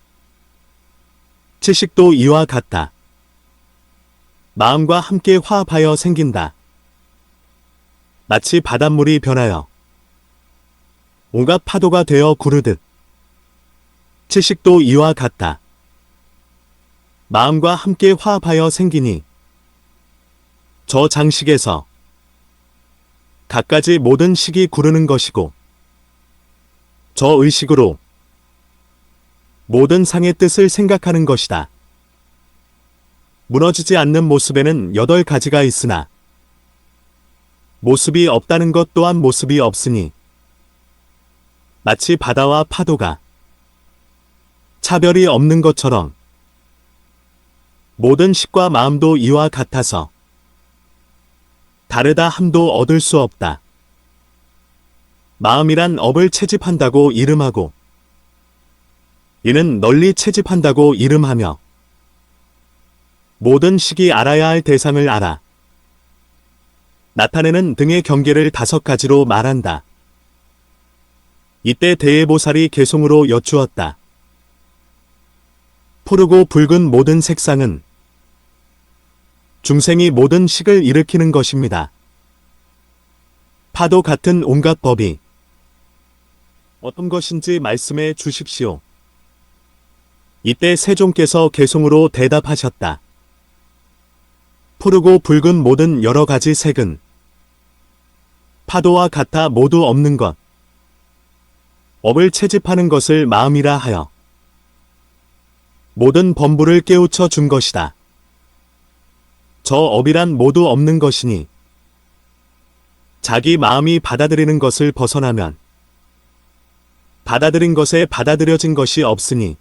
채식도 이와 같다. 마음과 함께 화합하여 생긴다. 마치 바닷물이 변하여 온갖 파도가 되어 구르듯 채식도 이와 같다. 마음과 함께 화합하여 생기니 저 장식에서 갖가지 모든 식이 구르는 것이고 저 의식으로 모든 상의 뜻을 생각하는 것이다. 무너지지 않는 모습에는 8가지가 있으나 모습이 없다는 것 또한 모습이 없으니 마치 바다와 파도가 차별이 없는 것처럼 모든 식과 마음도 이와 같아서 다르다 함도 얻을 수 없다. 마음이란 업을 채집한다고 이름하고 이는 널리 채집한다고 이름하며 모든 식이 알아야 할 대상을 알아 나타내는 등의 경계를 5가지로 말한다. 이때 대예보살이 개송으로 여쭈었다. 푸르고 붉은 모든 색상은 중생이 모든 식을 일으키는 것입니다. 파도 같은 온갖 법이 어떤 것인지 말씀해 주십시오. 이때 세종께서 개송으로 대답하셨다. 푸르고 붉은 모든 여러 가지 색은 파도와 같아 모두 없는 것. 업을 채집하는 것을 마음이라 하여 모든 범부를 깨우쳐 준 것이다. 저 업이란 모두 없는 것이니 자기 마음이 받아들이는 것을 벗어나면 받아들인 것에 받아들여진 것이 없으니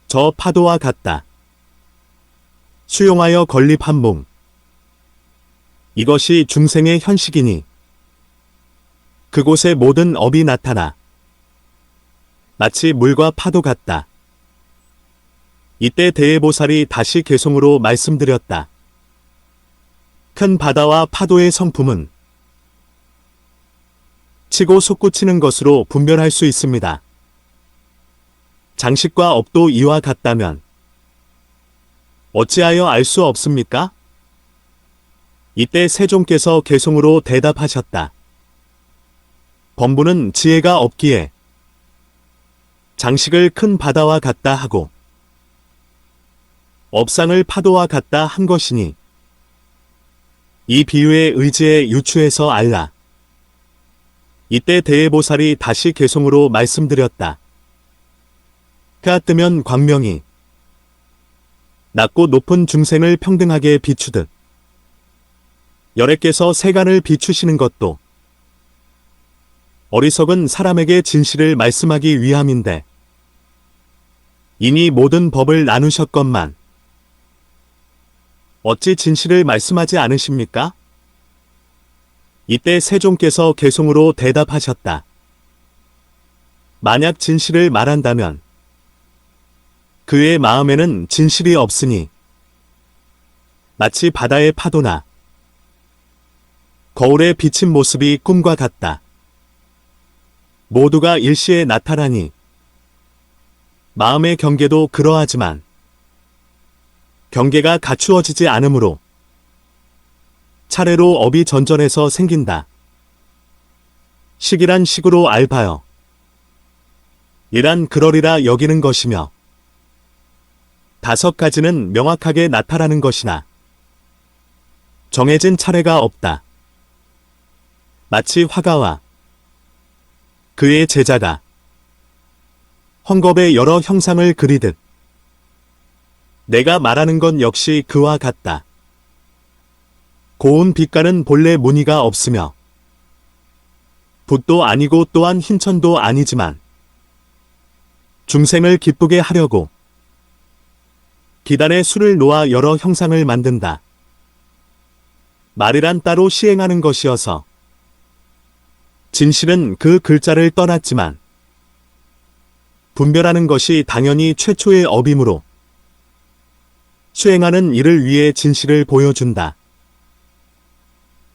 저 파도와 같다. 수용하여 건립한 몸. 이것이 중생의 현식이니 그곳에 모든 업이 나타나 마치 물과 파도 같다. 이때 대해보살이 다시 개송으로 말씀드렸다. 큰 바다와 파도의 성품은 치고 솟구치는 것으로 분별할 수 있습니다. 장식과 업도 이와 같다면 어찌하여 알 수 없습니까? 이때 세종께서 개송으로 대답하셨다. 범부는 지혜가 없기에 장식을 큰 바다와 같다 하고 업상을 파도와 같다 한 것이니 이 비유의 의지에 유추해서 알라. 이때 대해보살이 다시 개송으로 말씀드렸다. 해가 뜨면 광명이 낮고 높은 중생을 평등하게 비추듯 열애께서 세간을 비추시는 것도 어리석은 사람에게 진실을 말씀하기 위함인데 이니 모든 법을 나누셨건만 어찌 진실을 말씀하지 않으십니까? 이때 세종께서 개송으로 대답하셨다. 만약 진실을 말한다면 그의 마음에는 진실이 없으니 마치 바다의 파도나 거울에 비친 모습이 꿈과 같다. 모두가 일시에 나타나니 마음의 경계도 그러하지만 경계가 갖추어지지 않으므로 차례로 업이 전전해서 생긴다. 식이란 식으로 알바여 이란 그러리라 여기는 것이며 5가지는 명확하게 나타나는 것이나 정해진 차례가 없다. 마치 화가와 그의 제자가 헝겊에 여러 형상을 그리듯 내가 말하는 건 역시 그와 같다. 고운 빛깔은 본래 무늬가 없으며 붓도 아니고 또한 흰천도 아니지만 중생을 기쁘게 하려고 기단에 술을 놓아 여러 형상을 만든다. 말이란 따로 시행하는 것이어서 진실은 그 글자를 떠났지만 분별하는 것이 당연히 최초의 업이므로 수행하는 이를 위해 진실을 보여준다.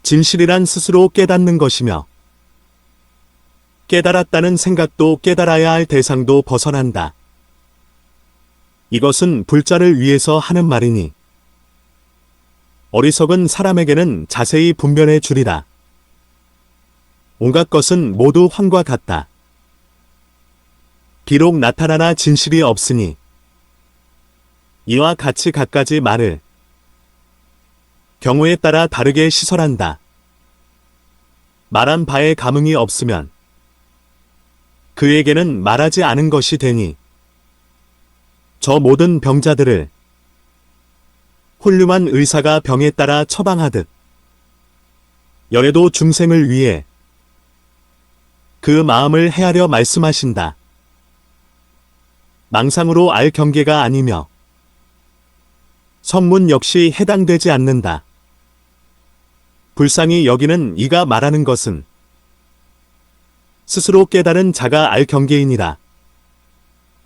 진실이란 스스로 깨닫는 것이며 깨달았다는 생각도 깨달아야 할 대상도 벗어난다. 이것은 불자를 위해서 하는 말이니 어리석은 사람에게는 자세히 분별해 주리라. 온갖 것은 모두 환과 같다. 비록 나타나나 진실이 없으니 이와 같이 갖가지 말을 경우에 따라 다르게 시설한다. 말한 바에 감흥이 없으면 그에게는 말하지 않은 것이 되니 저 모든 병자들을 훌륭한 의사가 병에 따라 처방하듯 열애도 중생을 위해 그 마음을 헤아려 말씀하신다. 망상으로 알 경계가 아니며 성문 역시 해당되지 않는다. 불쌍히 여기는 이가 말하는 것은 스스로 깨달은 자가 알 경계이니라.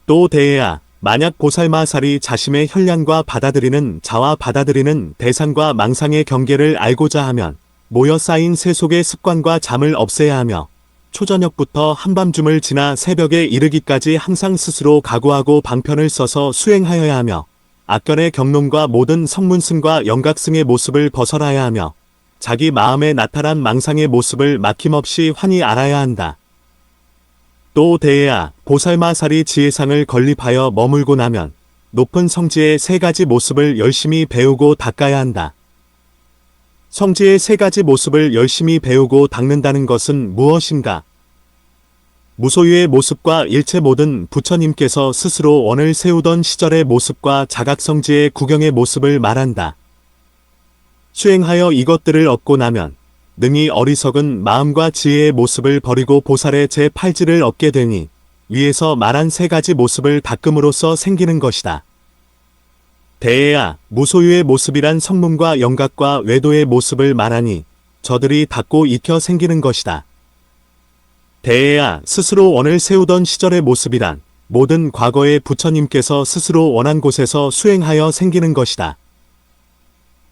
또 대해야 만약 보살마살이 자심의 현량과 받아들이는 자와 받아들이는 대상과 망상의 경계를 알고자 하면 모여 쌓인 세속의 습관과 잠을 없애야 하며 초저녁부터 한밤중을 지나 새벽에 이르기까지 항상 스스로 각오하고 방편을 써서 수행하여야 하며 악견의 경론과 모든 성문승과 영각승의 모습을 벗어나야 하며 자기 마음에 나타난 망상의 모습을 막힘없이 환히 알아야 한다. 또 대해야 보살마사리 지혜상을 건립하여 머물고 나면 높은 성지의 세 가지 모습을 열심히 배우고 닦아야 한다. 성지의 세 가지 모습을 열심히 배우고 닦는다는 것은 무엇인가? 무소유의 모습과 일체 모든 부처님께서 스스로 원을 세우던 시절의 모습과 자각성지의 구경의 모습을 말한다. 수행하여 이것들을 얻고 나면 능히 어리석은 마음과 지혜의 모습을 버리고 보살의 제8지를 얻게 되니 위에서 말한 세 가지 모습을 닦음으로써 생기는 것이다. 대해야 무소유의 모습이란 성문과 영각과 외도의 모습을 말하니 저들이 닦고 익혀 생기는 것이다. 대해야 스스로 원을 세우던 시절의 모습이란 모든 과거의 부처님께서 스스로 원한 곳에서 수행하여 생기는 것이다.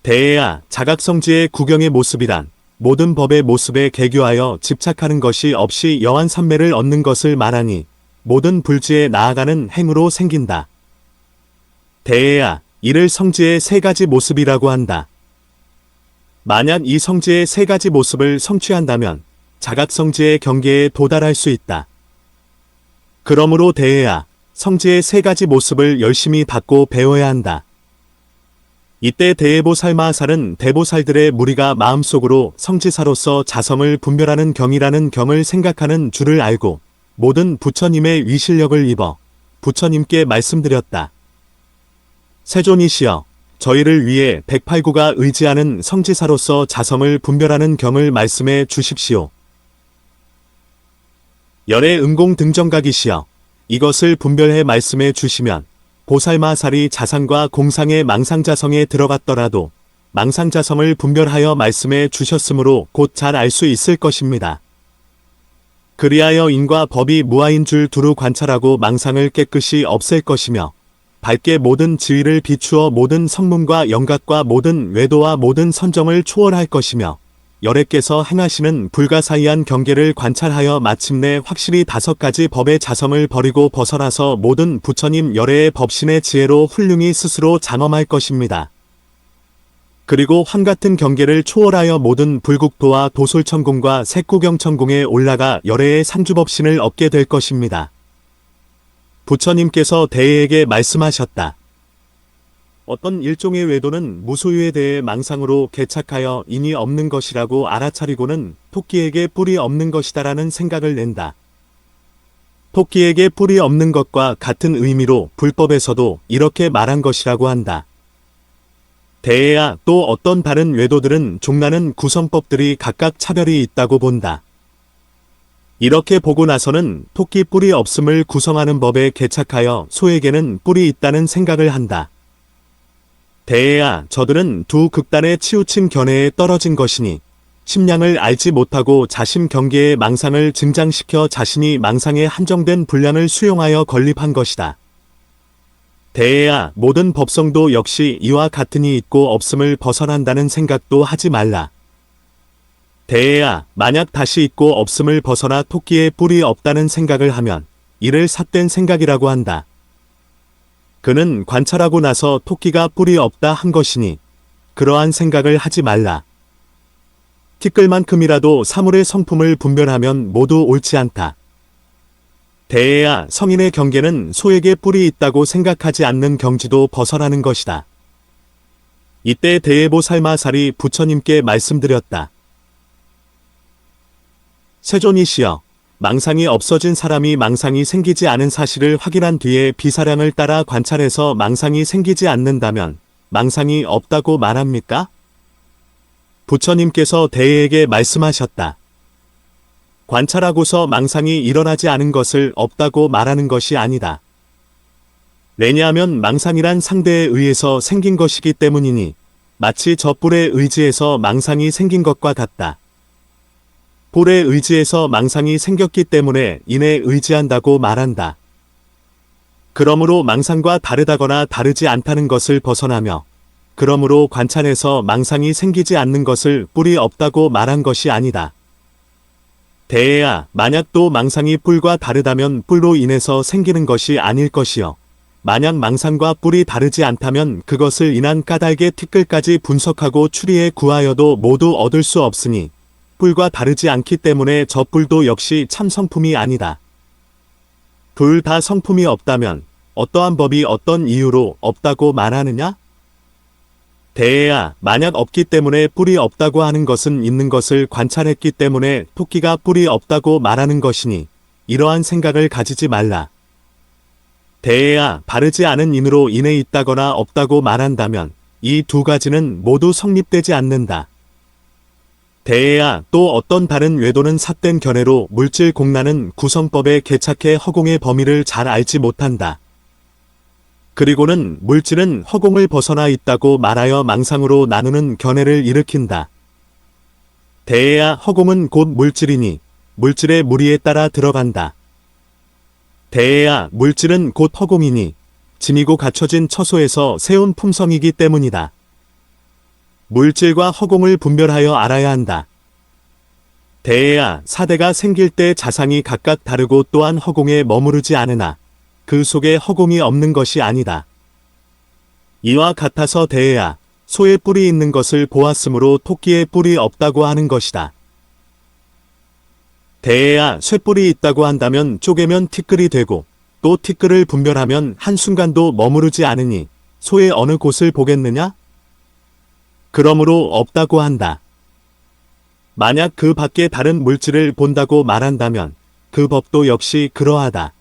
대해야 자각성지의 구경의 모습이란 모든 법의 모습에 개교하여 집착하는 것이 없이 여한 삼매를 얻는 것을 말하니 모든 불지에 나아가는 행으로 생긴다. 대해야 이를 성지의 세 가지 모습이라고 한다. 만약 이 성지의 세 가지 모습을 성취한다면 자각성지의 경계에 도달할 수 있다. 그러므로 대해야 성지의 세 가지 모습을 열심히 닦고 배워야 한다. 이때 대해보살마하살은 대보살들의 무리가 마음속으로 성지사로서 자성을 분별하는 경이라는 경을 생각하는 줄을 알고 모든 부처님의 위실력을 입어 부처님께 말씀드렸다. 세존이시여, 저희를 위해 108구가 의지하는 성지사로서 자성을 분별하는 경을 말씀해 주십시오. 열의 응공등정각이시여, 이것을 분별해 말씀해 주시면 보살마살이 자상과 공상의 망상자성에 들어갔더라도 망상자성을 분별하여 말씀해 주셨으므로 곧 잘 알 수 있을 것입니다. 그리하여 인과 법이 무아인 줄 두루 관찰하고 망상을 깨끗이 없앨 것이며 밝게 모든 지위를 비추어 모든 성문과 영각과 모든 외도와 모든 선정을 초월할 것이며 열애께서 행하시는 불가사의한 경계를 관찰하여 마침내 확실히 5가지 법의 자성을 버리고 벗어나서 모든 부처님 열애의 법신의 지혜로 훌륭히 스스로 장엄할 것입니다. 그리고 환같은 경계를 초월하여 모든 불국토와 도솔천공과 색구경천공에 올라가 열애의 상주법신을 얻게 될 것입니다. 부처님께서 대해에게 말씀하셨다. 어떤 일종의 외도는 무소유에 대해 망상으로 개착하여 인이 없는 것이라고 알아차리고는 토끼에게 뿔이 없는 것이다라는 생각을 낸다. 토끼에게 뿔이 없는 것과 같은 의미로 불법에서도 이렇게 말한 것이라고 한다. 대해야 또 어떤 다른 외도들은 종나는 구성법들이 각각 차별이 있다고 본다. 이렇게 보고 나서는 토끼 뿔이 없음을 구성하는 법에 개착하여 소에게는 뿔이 있다는 생각을 한다. 대해야 저들은 두 극단의 치우친 견해에 떨어진 것이니 심량을 알지 못하고 자심 경계의 망상을 증장시켜 자신이 망상에 한정된 분량을 수용하여 건립한 것이다. 대해야 모든 법성도 역시 이와 같으니 있고 없음을 벗어난다는 생각도 하지 말라. 대해야 만약 다시 있고 없음을 벗어나 토끼의 뿔이 없다는 생각을 하면 이를 삿된 생각이라고 한다. 그는 관찰하고 나서 토끼가 뿔이 없다 한 것이니 그러한 생각을 하지 말라. 티끌만큼이라도 사물의 성품을 분별하면 모두 옳지 않다. 대해야 성인의 경계는 소에게 뿔이 있다고 생각하지 않는 경지도 벗어나는 것이다. 이때 대해보살마살이 부처님께 말씀드렸다. 세존이시여, 망상이 없어진 사람이 망상이 생기지 않은 사실을 확인한 뒤에 비사량을 따라 관찰해서 망상이 생기지 않는다면 망상이 없다고 말합니까? 부처님께서 대해에게 말씀하셨다. 관찰하고서 망상이 일어나지 않은 것을 없다고 말하는 것이 아니다. 왜냐하면 망상이란 상대에 의해서 생긴 것이기 때문이니 마치 저 뿔에 의지해서 망상이 생긴 것과 같다. 뿔에 의지해서 망상이 생겼기 때문에 인에 의지한다고 말한다. 그러므로 망상과 다르다거나 다르지 않다는 것을 벗어나며 그러므로 관찰해서 망상이 생기지 않는 것을 뿔이 없다고 말한 것이 아니다. 대해야 만약 또 망상이 뿔과 다르다면 뿔로 인해서 생기는 것이 아닐 것이요. 만약 망상과 뿔이 다르지 않다면 그것을 인한 까닭의 티끌까지 분석하고 추리해 구하여도 모두 얻을 수 없으니 뿔과 다르지 않기 때문에 저 뿔도 역시 참 성품이 아니다. 둘 다 성품이 없다면 어떠한 법이 어떤 이유로 없다고 말하느냐? 대해야 만약 없기 때문에 뿔이 없다고 하는 것은 있는 것을 관찰했기 때문에 토끼가 뿔이 없다고 말하는 것이니 이러한 생각을 가지지 말라. 대해야 바르지 않은 인으로 인해 있다거나 없다고 말한다면 이 두 가지는 모두 성립되지 않는다. 대해야 또 어떤 다른 외도는 삿된 견해로 물질 공란은 구성법에 개착해 허공의 범위를 잘 알지 못한다. 그리고는 물질은 허공을 벗어나 있다고 말하여 망상으로 나누는 견해를 일으킨다. 대해야 허공은 곧 물질이니 물질의 무리에 따라 들어간다. 대해야 물질은 곧 허공이니 짐이고 갖춰진 처소에서 세운 품성이기 때문이다. 물질과 허공을 분별하여 알아야 한다. 대해야 사대가 생길 때 자상이 각각 다르고 또한 허공에 머무르지 않으나 그 속에 허공이 없는 것이 아니다. 이와 같아서 대해야 소의 뿔이 있는 것을 보았으므로 토끼의 뿔이 없다고 하는 것이다. 대해야 쇠뿔이 있다고 한다면 쪼개면 티끌이 되고 또 티끌을 분별하면 한순간도 머무르지 않으니 소의 어느 곳을 보겠느냐? 그러므로 없다고 한다. 만약 그 밖에 다른 물질을 본다고 말한다면 그 법도 역시 그러하다.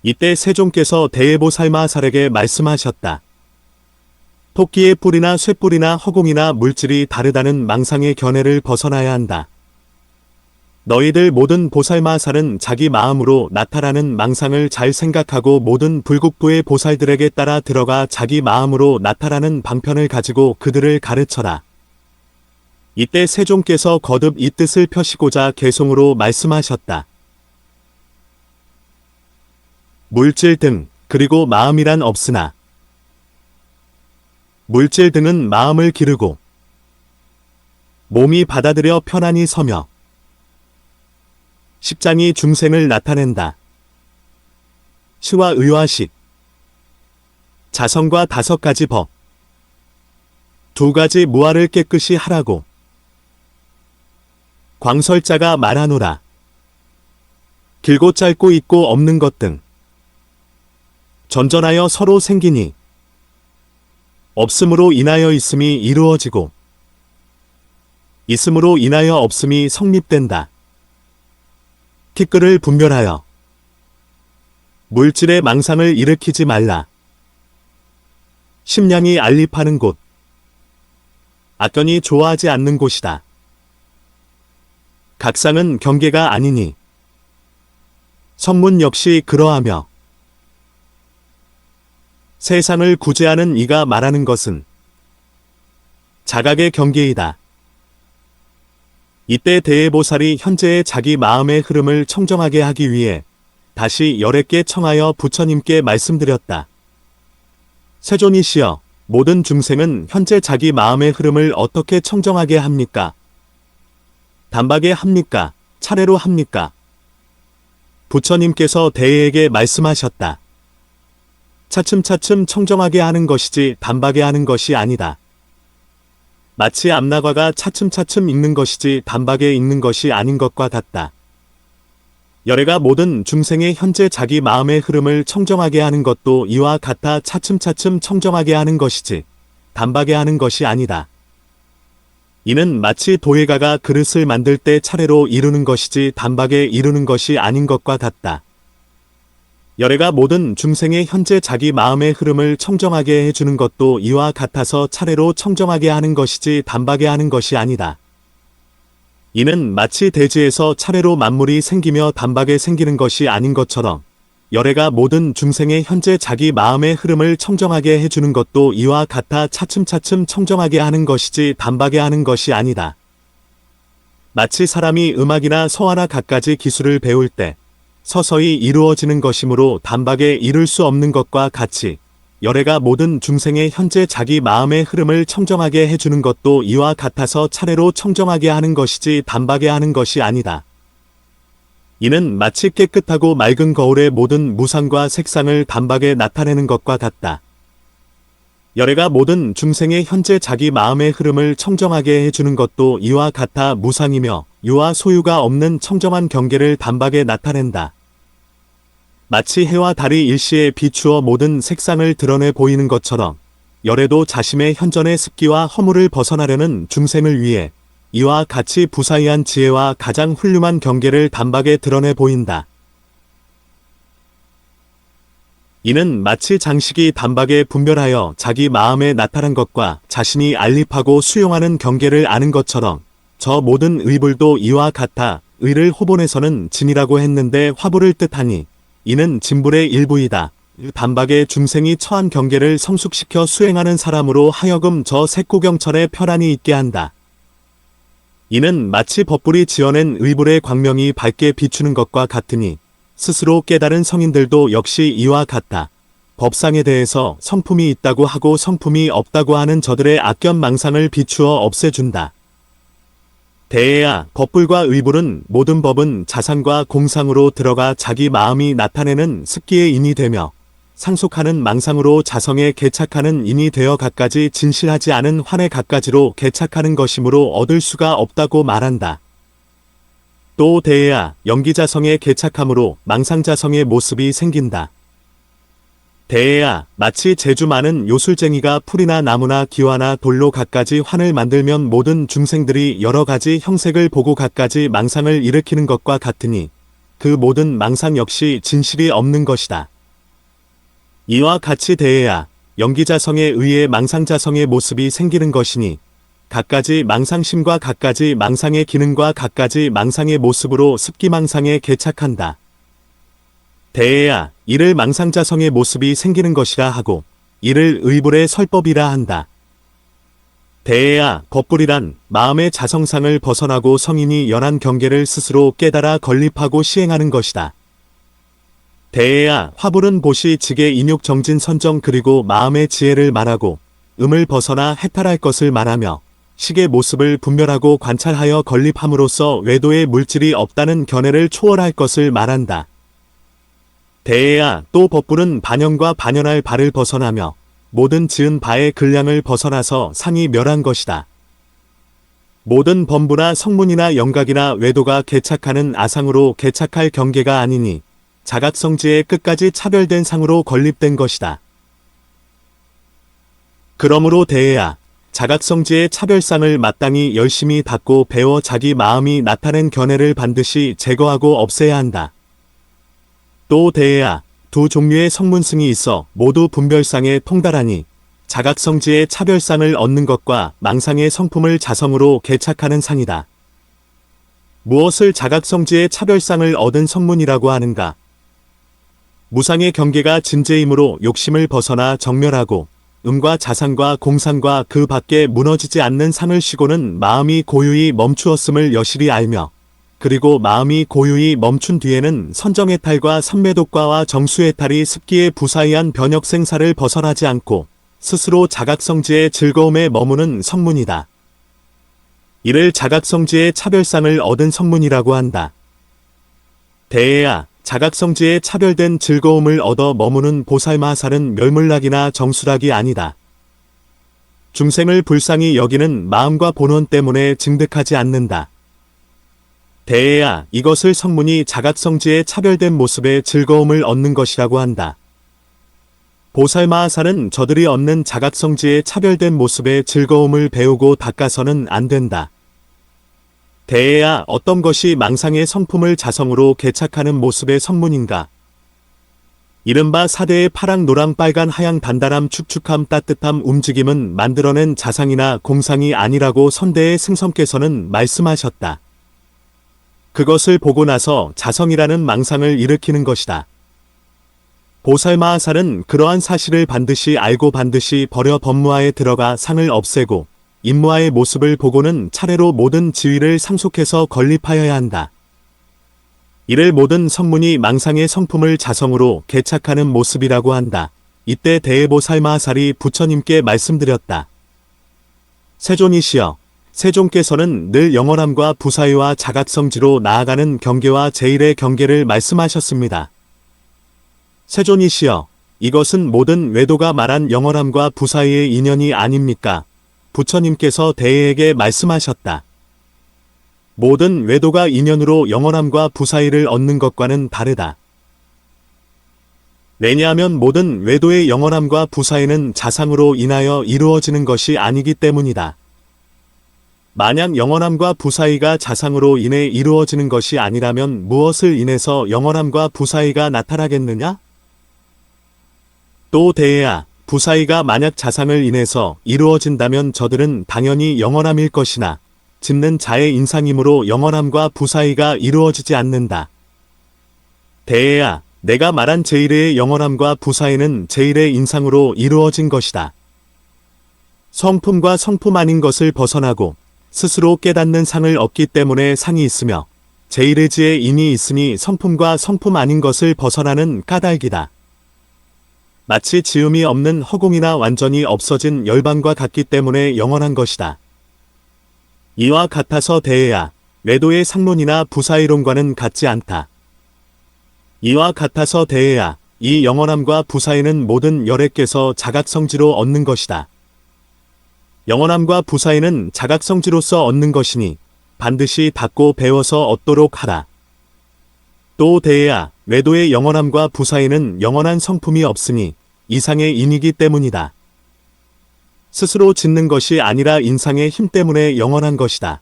이때 세종께서 대해보살마살에게 말씀하셨다. 토끼의 뿔이나 쇠뿔이나 허공이나 물질이 다르다는 망상의 견해를 벗어나야 한다. 너희들 모든 보살마살은 자기 마음으로 나타나는 망상을 잘 생각하고 모든 불국부의 보살들에게 따라 들어가 자기 마음으로 나타나는 방편을 가지고 그들을 가르쳐라. 이때 세종께서 거듭 이 뜻을 펴시고자 개송으로 말씀하셨다. 물질 등 그리고 마음이란 없으나 물질 등은 마음을 기르고 몸이 받아들여 편안히 서며 십장이 중생을 나타낸다. 시와 의화식 자성과 5가지 법 2가지 무아를 깨끗이 하라고 광설자가 말하노라. 길고 짧고 있고 없는 것 등 전전하여 서로 생기니 없음으로 인하여 있음이 이루어지고 있음으로 인하여 없음이 성립된다. 티끌을 분별하여 물질의 망상을 일으키지 말라. 심량이 알립하는 곳 악견이 좋아하지 않는 곳이다. 각상은 경계가 아니니 성문 역시 그러하며 세상을 구제하는 이가 말하는 것은 자각의 경계이다. 이때 대해보살이 현재의 자기 마음의 흐름을 청정하게 하기 위해 다시 열애께 청하여 부처님께 말씀드렸다. 세존이시여, 모든 중생은 현재 자기 마음의 흐름을 어떻게 청정하게 합니까? 단박에 합니까? 차례로 합니까? 부처님께서 대해에게 말씀하셨다. 차츰차츰 청정하게 하는 것이지 단박에 하는 것이 아니다. 마치 암나과가 차츰차츰 익는 것이지 단박에 익는 것이 아닌 것과 같다. 열애가 모든 중생의 현재 자기 마음의 흐름을 청정하게 하는 것도 이와 같아 차츰차츰 청정하게 하는 것이지 단박에 하는 것이 아니다. 이는 마치 도예가가 그릇을 만들 때 차례로 이루는 것이지 단박에 이루는 것이 아닌 것과 같다. 열애가 모든 중생의 현재 자기 마음의 흐름을 청정하게 해주는 것도 이와 같아서 차례로 청정하게 하는 것이지 단박에 하는 것이 아니다. 이는 마치 대지에서 차례로 만물이 생기며 단박에 생기는 것이 아닌 것처럼 열애가 모든 중생의 현재 자기 마음의 흐름을 청정하게 해주는 것도 이와 같아 차츰차츰 청정하게 하는 것이지 단박에 하는 것이 아니다. 마치 사람이 음악이나 서화나 갖가지 기술을 배울 때 서서히 이루어지는 것이므로 단박에 이룰 수 없는 것과 같이 열애가 모든 중생의 현재 자기 마음의 흐름을 청정하게 해주는 것도 이와 같아서 차례로 청정하게 하는 것이지 단박에 하는 것이 아니다. 이는 마치 깨끗하고 맑은 거울의 모든 무상과 색상을 단박에 나타내는 것과 같다. 열애가 모든 중생의 현재 자기 마음의 흐름을 청정하게 해주는 것도 이와 같아 무상이며 유와 소유가 없는 청정한 경계를 단박에 나타낸다. 마치 해와 달이 일시에 비추어 모든 색상을 드러내 보이는 것처럼 열애도 자신의 현존의 습기와 허물을 벗어나려는 중생을 위해 이와 같이 부사이한 지혜와 가장 훌륭한 경계를 단박에 드러내 보인다. 이는 마치 장식이 단박에 분별하여 자기 마음에 나타난 것과 자신이 알립하고 수용하는 경계를 아는 것처럼 저 모든 의불도 이와 같아 의를 호본에서는 진이라고 했는데 화불을 뜻하니 이는 진불의 일부이다. 단박에 중생이 처한 경계를 성숙시켜 수행하는 사람으로 하여금 저 색고경천에 편안히 있게 한다. 이는 마치 법불이 지어낸 의불의 광명이 밝게 비추는 것과 같으니 스스로 깨달은 성인들도 역시 이와 같다. 법상에 대해서 성품이 있다고 하고 성품이 없다고 하는 저들의 악견 망상을 비추어 없애준다. 대애야, 법불과 의불은 모든 법은 자상과 공상으로 들어가 자기 마음이 나타내는 습기의 인이 되며 상속하는 망상으로 자성에 개착하는 인이 되어 갖가지 진실하지 않은 환에 갖가지로 개착하는 것이므로 얻을 수가 없다고 말한다. 또 대애야, 연기자성에 개착함으로 망상자성의 모습이 생긴다. 대애야, 마치 재주 많은 요술쟁이가 풀이나 나무나 기와나 돌로 갖가지 환을 만들면 모든 중생들이 여러 가지 형색을 보고 갖가지 망상을 일으키는 것과 같으니 그 모든 망상 역시 진실이 없는 것이다. 이와 같이 대애야, 연기자성에 의해 망상자성의 모습이 생기는 것이니 갖가지 망상심과 갖가지 망상의 기능과 갖가지 망상의 모습으로 습기망상에 개착한다. 대애야, 이를 망상자성의 모습이 생기는 것이라 하고 이를 의불의 설법이라 한다. 대애야, 법불이란 마음의 자성상을 벗어나고 성인이 연한 경계를 스스로 깨달아 건립하고 시행하는 것이다. 대애야, 화불은 보시 직의 인욕 정진 선정 그리고 마음의 지혜를 말하고 음을 벗어나 해탈할 것을 말하며 식의 모습을 분별하고 관찰하여 건립함으로써 외도의 물질이 없다는 견해를 초월할 것을 말한다. 대애야, 또 법불은 반영과 반연할 바를 벗어나며 모든 지은 바의 근량을 벗어나서 상이 멸한 것이다. 모든 범부나 성문이나 영각이나 외도가 개착하는 아상으로 개착할 경계가 아니니 자각성지의 끝까지 차별된 상으로 건립된 것이다. 그러므로 대애야, 자각성지의 차별상을 마땅히 열심히 닦고 배워 자기 마음이 나타낸 견해를 반드시 제거하고 없애야 한다. 또 대애야, 두 종류의 성문승이 있어 모두 분별상에 통달하니 자각성지의 차별상을 얻는 것과 망상의 성품을 자성으로 개착하는 상이다. 무엇을 자각성지의 차별상을 얻은 성문이라고 하는가? 무상의 경계가 진재이므로 욕심을 벗어나 정멸하고 음과 자상과 공상과 그 밖에 무너지지 않는 상을 쉬고는 마음이 고유히 멈추었음을 여실히 알며 그리고 마음이 고유히 멈춘 뒤에는 선정해탈과 선매독과와 정수해탈이 습기에 부사이한 변혁 생사를 벗어나지 않고 스스로 자각성지의 즐거움에 머무는 성문이다. 이를 자각성지의 차별상을 얻은 성문이라고 한다. 대애야, 자각성지에 차별된 즐거움을 얻어 머무는 보살마살은 멸물락이나 정수락이 아니다. 중생을 불쌍히 여기는 마음과 본원 때문에 증득하지 않는다. 대애야, 이것을 성문이 자각성지에 차별된 모습의 즐거움을 얻는 것이라고 한다. 보살마하사는 저들이 얻는 자각성지에 차별된 모습의 즐거움을 배우고 닦아서는 안 된다. 대애야, 어떤 것이 망상의 성품을 자성으로 개착하는 모습의 성문인가? 이른바 사대의 파랑 노랑 빨간 하양 단단함 축축함 따뜻함 움직임은 만들어낸 자상이나 공상이 아니라고 선대의 승성께서는 말씀하셨다. 그것을 보고 나서 자성이라는 망상을 일으키는 것이다. 보살마하살은 그러한 사실을 반드시 알고 반드시 버려 법무화에 들어가 상을 없애고 임무화의 모습을 보고는 차례로 모든 지위를 상속해서 건립하여야 한다. 이를 모든 성문이 망상의 성품을 자성으로 개착하는 모습이라고 한다. 이때 대해보살마하살이 부처님께 말씀드렸다. 세존이시여, 세종께서는 늘 영원함과 부사의와 자각성지로 나아가는 경계와 제1의 경계를 말씀하셨습니다. 세존이시여, 이것은 모든 외도가 말한 영원함과 부사의의 인연이 아닙니까? 부처님께서 대에에게 말씀하셨다. 모든 외도가 인연으로 영원함과 부사의를 얻는 것과는 다르다. 왜냐하면 모든 외도의 영원함과 부사의는 자상으로 인하여 이루어지는 것이 아니기 때문이다. 만약 영원함과 부사의가 자상으로 인해 이루어지는 것이 아니라면 무엇을 인해서 영원함과 부사의가 나타나겠느냐? 또 대에야, 부사의가 만약 자상을 인해서 이루어진다면 저들은 당연히 영원함일 것이나 짓는 자의 인상이므로 영원함과 부사의가 이루어지지 않는다. 대에야, 내가 말한 제1의 영원함과 부사의는 제1의 인상으로 이루어진 것이다. 성품과 성품 아닌 것을 벗어나고 스스로 깨닫는 상을 얻기 때문에 상이 있으며 제1의지에 인이 있으니 성품과 성품 아닌 것을 벗어나는 까닭이다. 마치 지음이 없는 허공이나 완전히 없어진 열반과 같기 때문에 영원한 것이다. 이와 같아서 대에야, 외도의 상론이나 부사의론과는 같지 않다. 이와 같아서 대에야, 이 영원함과 부사의는 모든 열애께서 자각성지로 얻는 것이다. 영원함과 부사의는 자각성지로서 얻는 것이니 반드시 닦고 배워서 얻도록 하라. 또 대에야, 외도의 영원함과 부사의는 영원한 성품이 없으니 이상의 인이기 때문이다. 스스로 짓는 것이 아니라 인상의 힘 때문에 영원한 것이다.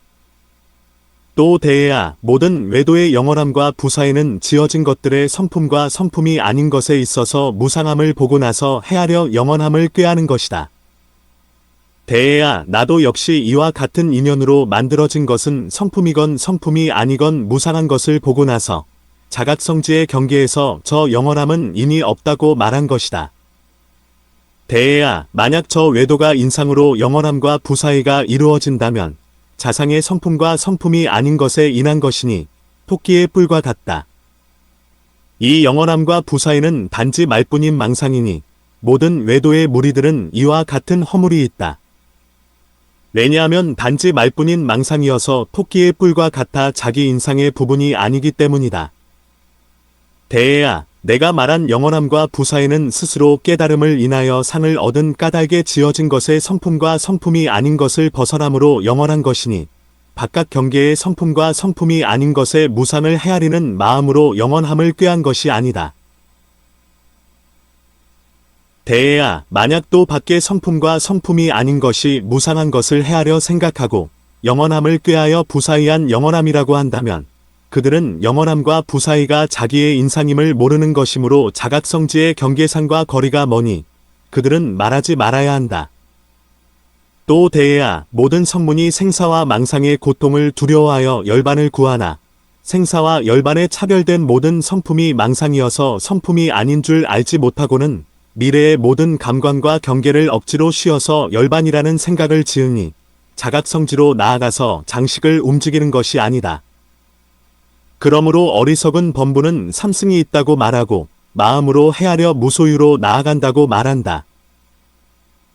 또 대에야, 모든 외도의 영원함과 부사의는 지어진 것들의 성품과 성품이 아닌 것에 있어서 무상함을 보고 나서 헤아려 영원함을 꾀하는 것이다. 대에야, 나도 역시 이와 같은 인연으로 만들어진 것은 성품이건 성품이 아니건 무상한 것을 보고 나서 자각성지의 경계에서 저 영원함은 인이 없다고 말한 것이다. 대에야, 만약 저 외도가 인상으로 영원함과 부사의가 이루어진다면 자상의 성품과 성품이 아닌 것에 인한 것이니 토끼의 뿔과 같다. 이 영원함과 부사의는 단지 말뿐인 망상이니 모든 외도의 무리들은 이와 같은 허물이 있다. 왜냐하면 단지 말뿐인 망상이어서 토끼의 뿔과 같아 자기 인상의 부분이 아니기 때문이다. 대에야, 내가 말한 영원함과 부사의는 스스로 깨달음을 인하여 상을 얻은 까닭에 지어진 것의 성품과 성품이 아닌 것을 벗어남으로 영원한 것이니 바깥 경계의 성품과 성품이 아닌 것의 무상을 헤아리는 마음으로 영원함을 꾀한 것이 아니다. 대에야, 만약 또 밖의 성품과 성품이 아닌 것이 무상한 것을 헤아려 생각하고 영원함을 꾀하여 부사의한 영원함이라고 한다면 그들은 영원함과 부사의가 자기의 인상임을 모르는 것이므로 자각성지의 경계상과 거리가 머니 그들은 말하지 말아야 한다. 또 대에야, 모든 성문이 생사와 망상의 고통을 두려워하여 열반을 구하나 생사와 열반에 차별된 모든 성품이 망상이어서 성품이 아닌 줄 알지 못하고는 미래의 모든 감관과 경계를 억지로 쉬어서 열반이라는 생각을 지으니 자각성지로 나아가서 장식을 움직이는 것이 아니다. 그러므로 어리석은 범부는 삼승이 있다고 말하고 마음으로 헤아려 무소유로 나아간다고 말한다.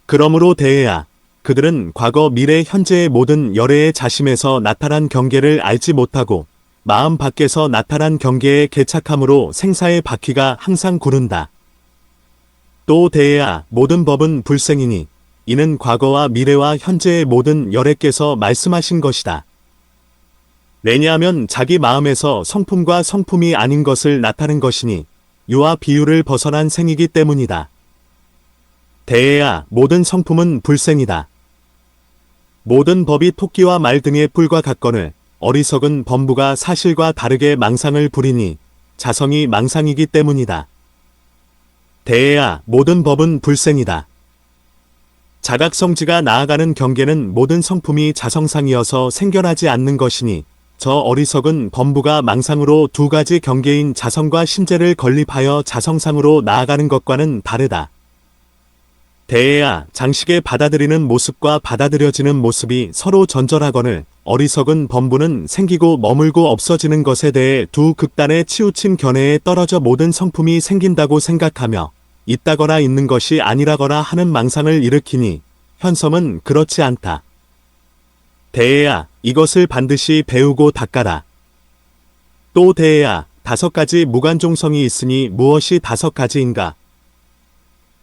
그러므로 대에야, 그들은 과거 미래 현재의 모든 열애의 자심에서 나타난 경계를 알지 못하고 마음 밖에서 나타난 경계에 개착함으로 생사의 바퀴가 항상 구른다. 또 대에야, 모든 법은 불생이니 이는 과거와 미래와 현재의 모든 열애께서 말씀하신 것이다. 왜냐하면 자기 마음에서 성품과 성품이 아닌 것을 나타낸 것이니 유와 비유를 벗어난 생이기 때문이다. 대에야, 모든 성품은 불생이다. 모든 법이 토끼와 말 등의 뿔과 같거늘 어리석은 범부가 사실과 다르게 망상을 부리니 자성이 망상이기 때문이다. 대에야, 모든 법은 불생이다. 자각성지가 나아가는 경계는 모든 성품이 자성상이어서 생겨나지 않는 것이니 저 어리석은 범부가 망상으로 두 가지 경계인 자성과 심재를 건립하여 자성상으로 나아가는 것과는 다르다. 대에야, 장식에 받아들이는 모습과 받아들여지는 모습이 서로 전절하거늘 어리석은 범부는 생기고 머물고 없어지는 것에 대해 두 극단의 치우친 견해에 떨어져 모든 성품이 생긴다고 생각하며 있다거나 있는 것이 아니라거나 하는 망상을 일으키니 현섬은 그렇지 않다. 대해야, 이것을 반드시 배우고 닦아라. 또 대해야, 5가지 무관종성이 있으니 무엇이 5가지인가?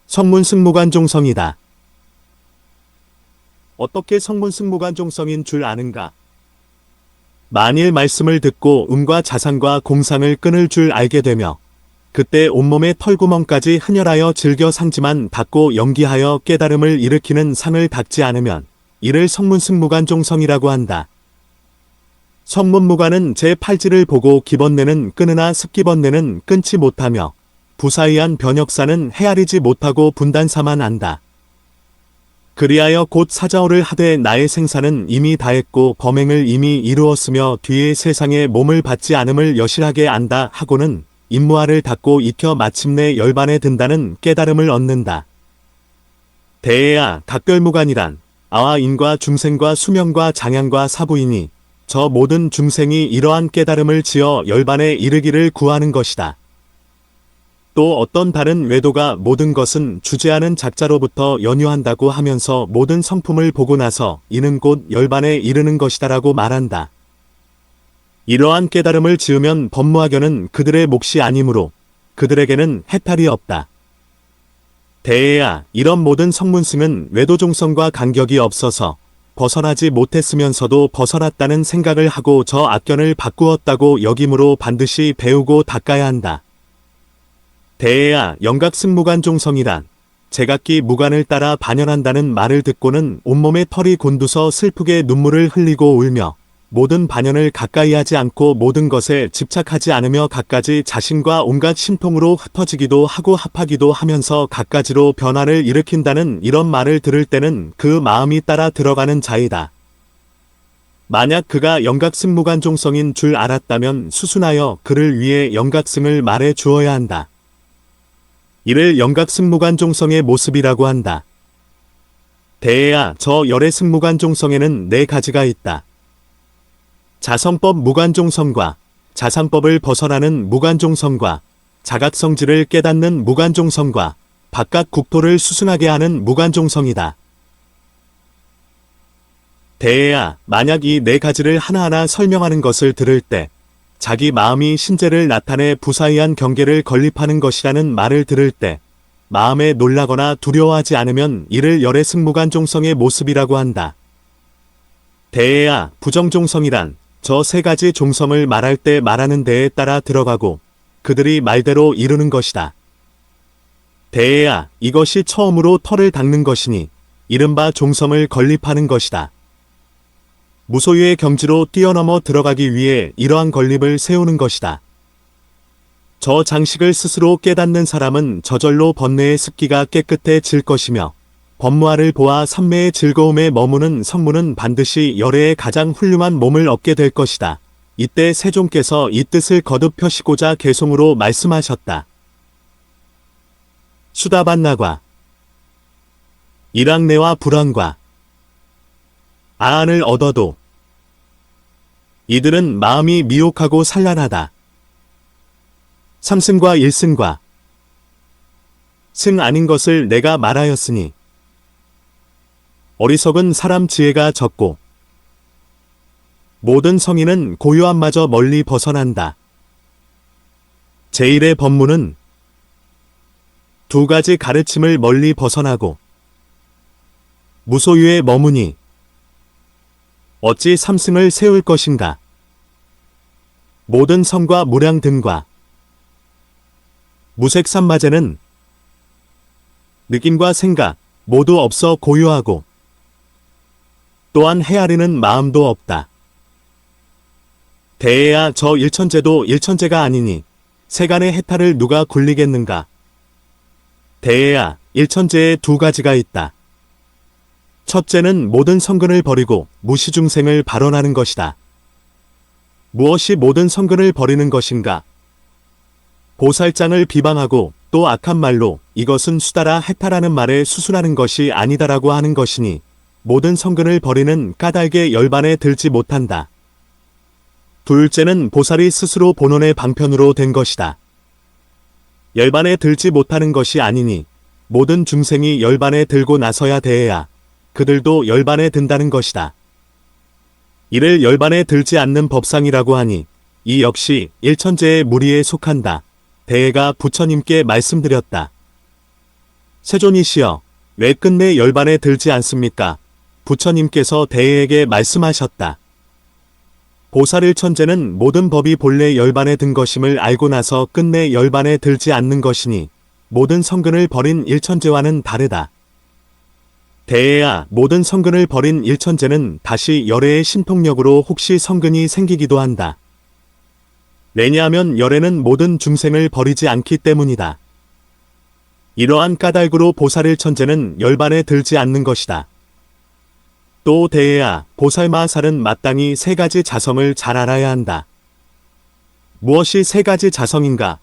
성문승무관종성이다. 어떻게 성문승무관종성인 줄 아는가? 만일 말씀을 듣고 음과 자상과 공상을 끊을 줄 알게 되며 그때 온몸의 털구멍까지 흔열하여 즐겨 상지만 닦고 연기하여 깨달음을 일으키는 상을 닦지 않으면 이를 성문승무관종성이라고 한다. 성문무관은 제8지를 보고 기번내는 끊으나 습기번내는 끊지 못하며 부사의한 변역사는 헤아리지 못하고 분단사만 안다. 그리하여 곧 사자오를 하되 나의 생사는 이미 다했고 범행을 이미 이루었으며 뒤에 세상에 몸을 받지 않음을 여실하게 안다 하고는 임무아를 닫고 익혀 마침내 열반에 든다는 깨달음을 얻는다. 대해야, 각별무관이란 아와 인과 중생과 수명과 장양과 사부이니 저 모든 중생이 이러한 깨달음을 지어 열반에 이르기를 구하는 것이다. 또 어떤 다른 외도가 모든 것은 주재하는 작자로부터 연유한다고 하면서 모든 성품을 보고 나서 이는 곧 열반에 이르는 것이다라고 말한다. 이러한 깨달음을 지으면 법무학연은 그들의 몫이 아니므로 그들에게는 해탈이 없다. 대해야, 이런 모든 성문승은 외도종성과 간격이 없어서 벗어나지 못했으면서도 벗어났다는 생각을 하고 저 악견을 바꾸었다고 여김으로 반드시 배우고 닦아야 한다. 대해야, 영각승무관종성이란 제각기 무관을 따라 반연한다는 말을 듣고는 온몸에 털이 곤두서 슬프게 눈물을 흘리고 울며 모든 반연을 가까이 하지 않고 모든 것에 집착하지 않으며 갖가지 자신과 온갖 심통으로 흩어지기도 하고 합하기도 하면서 갖가지로 변화를 일으킨다는 이런 말을 들을 때는 그 마음이 따라 들어가는 자이다. 만약 그가 영각승무관종성인 줄 알았다면 수순하여 그를 위해 영각승을 말해 주어야 한다. 이를 영각승무관종성의 모습이라고 한다. 대해야, 저 열의 승무관종성에는 4가지가 있다. 자성법 무관종성과 자상법을 벗어나는 무관종성과 자각성질을 깨닫는 무관종성과 바깥 국토를 수순하게 하는 무관종성이다. 대해야, 만약 이 4가지를 하나하나 설명하는 것을 들을 때 자기 마음이 신재를 나타내 부사의한 경계를 건립하는 것이라는 말을 들을 때 마음에 놀라거나 두려워하지 않으면 이를 열의 승무관종성의 모습이라고 한다. 대해야, 부정종성이란 저 3가지 종성을 말할 때 말하는 데에 따라 들어가고 그들이 말대로 이루는 것이다. 대해야, 이것이 처음으로 털을 닦는 것이니 이른바 종성을 건립하는 것이다. 무소유의 경지로 뛰어넘어 들어가기 위해 이러한 건립을 세우는 것이다. 저 장식을 스스로 깨닫는 사람은 저절로 번뇌의 습기가 깨끗해질 것이며 법무아를 보아 삼매의 즐거움에 머무는 성문은 반드시 열애의 가장 훌륭한 몸을 얻게 될 것이다. 이때 세종께서 이 뜻을 거듭 펴시고자 개송으로 말씀하셨다. 수다반나과 일왕내와 불왕과 아안을 얻어도 이들은 마음이 미혹하고 산란하다. 삼승과 일승과 승 아닌 것을 내가 말하였으니 어리석은 사람 지혜가 적고 모든 성인은 고요함마저 멀리 벗어난다. 제1의 법문은 2가지 가르침을 멀리 벗어나고 무소유에 머무니 어찌 삼승을 세울 것인가. 모든 성과 무량 등과 무색삼마제는 느낌과 생각 모두 없어 고요하고 또한 헤아리는 마음도 없다. 대해야, 저 일천제도 일천제가 아니니 세간의 해탈을 누가 굴리겠는가. 대해야, 일천제에 2가지가 있다. 첫째는 모든 성근을 버리고 무시중생을 발언하는 것이다. 무엇이 모든 성근을 버리는 것인가? 보살장을 비방하고 또 악한 말로 이것은 수다라 해탈하는 말에 수순하는 것이 아니다라고 하는 것이니 모든 성근을 버리는 까닭의 열반에 들지 못한다. 둘째는 보살이 스스로 본원의 방편으로 된 것이다. 열반에 들지 못하는 것이 아니니 모든 중생이 열반에 들고 나서야 대해야 그들도 열반에 든다는 것이다. 이를 열반에 들지 않는 법상이라고 하니 이 역시 일천제의 무리에 속한다. 대해가 부처님께 말씀드렸다. 세존이시여, 왜 끝내 열반에 들지 않습니까? 부처님께서 대해에게 말씀하셨다. 보살일천제는 모든 법이 본래 열반에 든 것임을 알고 나서 끝내 열반에 들지 않는 것이니 모든 성근을 버린 일천제와는 다르다. 대해야, 모든 성근을 버린 일천제는 다시 열애의 신통력으로 혹시 성근이 생기기도 한다. 왜냐하면 열애는 모든 중생을 버리지 않기 때문이다. 이러한 까닭으로 보살일천제는 열반에 들지 않는 것이다. 또 대해야, 보살마하살은 마땅히 세 가지 자성을 잘 알아야 한다. 무엇이 세 가지 자성인가?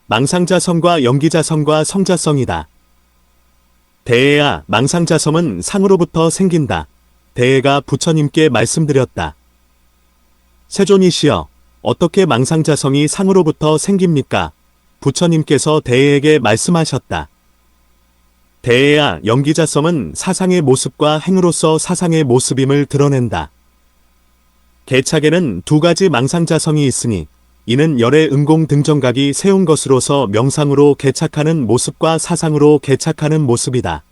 망상자성과 연기자성과 성자성이다. 대해야, 망상자성은 상으로부터 생긴다. 대해가 부처님께 말씀드렸다. 세존이시여, 어떻게 망상자성이 상으로부터 생깁니까? 부처님께서 대해에게 말씀하셨다. 대해야, 연기자성은 사상의 모습과 행으로서 사상의 모습임을 드러낸다. 개착에는 두 가지 망상자성이 있으니 이는 열의 응공 등정각이 세운 것으로서 명상으로 개착하는 모습과 사상으로 개착하는 모습이다.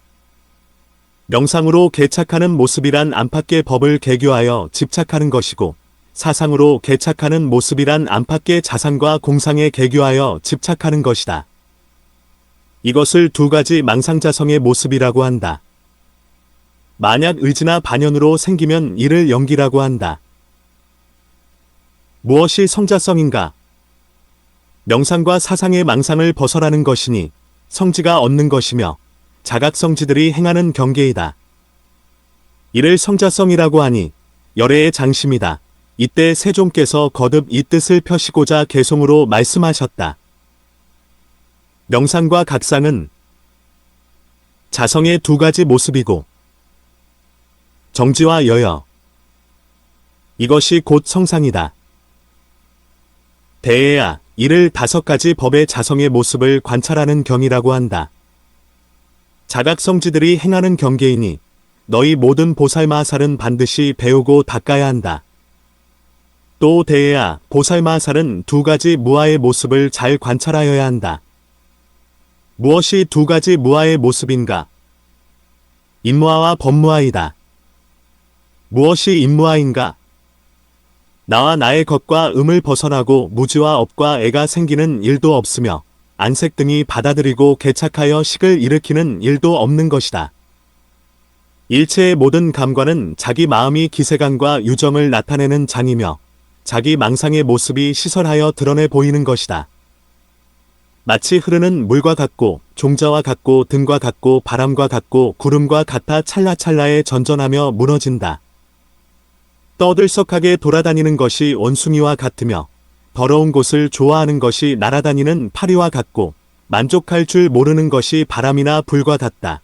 명상으로 개착하는 모습이란 안팎의 법을 개교하여 집착하는 것이고, 사상으로 개착하는 모습이란 안팎의 자상과 공상에 개교하여 집착하는 것이다. 이것을 두 가지 망상자성의 모습이라고 한다. 만약 의지나 반연으로 생기면 이를 연기라고 한다. 무엇이 성자성인가? 명상과 사상의 망상을 벗어나는 것이니 성지가 얻는 것이며 자각성지들이 행하는 경계이다. 이를 성자성이라고 하니 열애의 장심이다. 이때 세종께서 거듭 이 뜻을 펴시고자 개송으로 말씀하셨다. 명상과 각상은 자성의 두 가지 모습이고 정지와 여여, 이것이 곧 성상이다. 대해야, 이를 다섯 가지 법의 자성의 모습을 관찰하는 경이라고 한다. 자각성지들이 행하는 경계이니 너희 모든 보살마하살은 반드시 배우고 닦아야 한다. 또 대해야, 보살마하살은 두 가지 무아의 모습을 잘 관찰하여야 한다. 무엇이 두 가지 무아의 모습인가? 인무아와 법무아이다. 무엇이 인무아인가? 나와 나의 것과 음을 벗어나고 무지와 업과 애가 생기는 일도 없으며 안색 등이 받아들이고 개착하여 식을 일으키는 일도 없는 것이다. 일체의 모든 감관은 자기 마음이 기세감과 유정을 나타내는 장이며 자기 망상의 모습이 시설하여 드러내 보이는 것이다. 마치 흐르는 물과 같고 종자와 같고 등과 같고 바람과 같고 구름과 같아 찰나찰나에 전전하며 무너진다. 떠들썩하게 돌아다니는 것이 원숭이와 같으며 더러운 곳을 좋아하는 것이 날아다니는 파리와 같고 만족할 줄 모르는 것이 바람이나 불과 같다.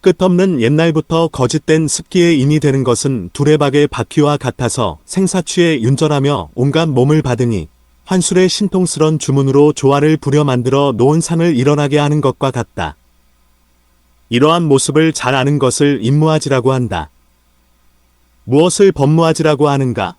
끝없는 옛날부터 거짓된 습기에 인이 되는 것은 두레박의 바퀴와 같아서 생사취에 윤절하며 온갖 몸을 받으니 환술의 신통스런 주문으로 조화를 부려 만들어 놓은 상을 일어나게 하는 것과 같다. 이러한 모습을 잘 아는 것을 인무아지라고 한다. 무엇을 법무아지라고 하는가?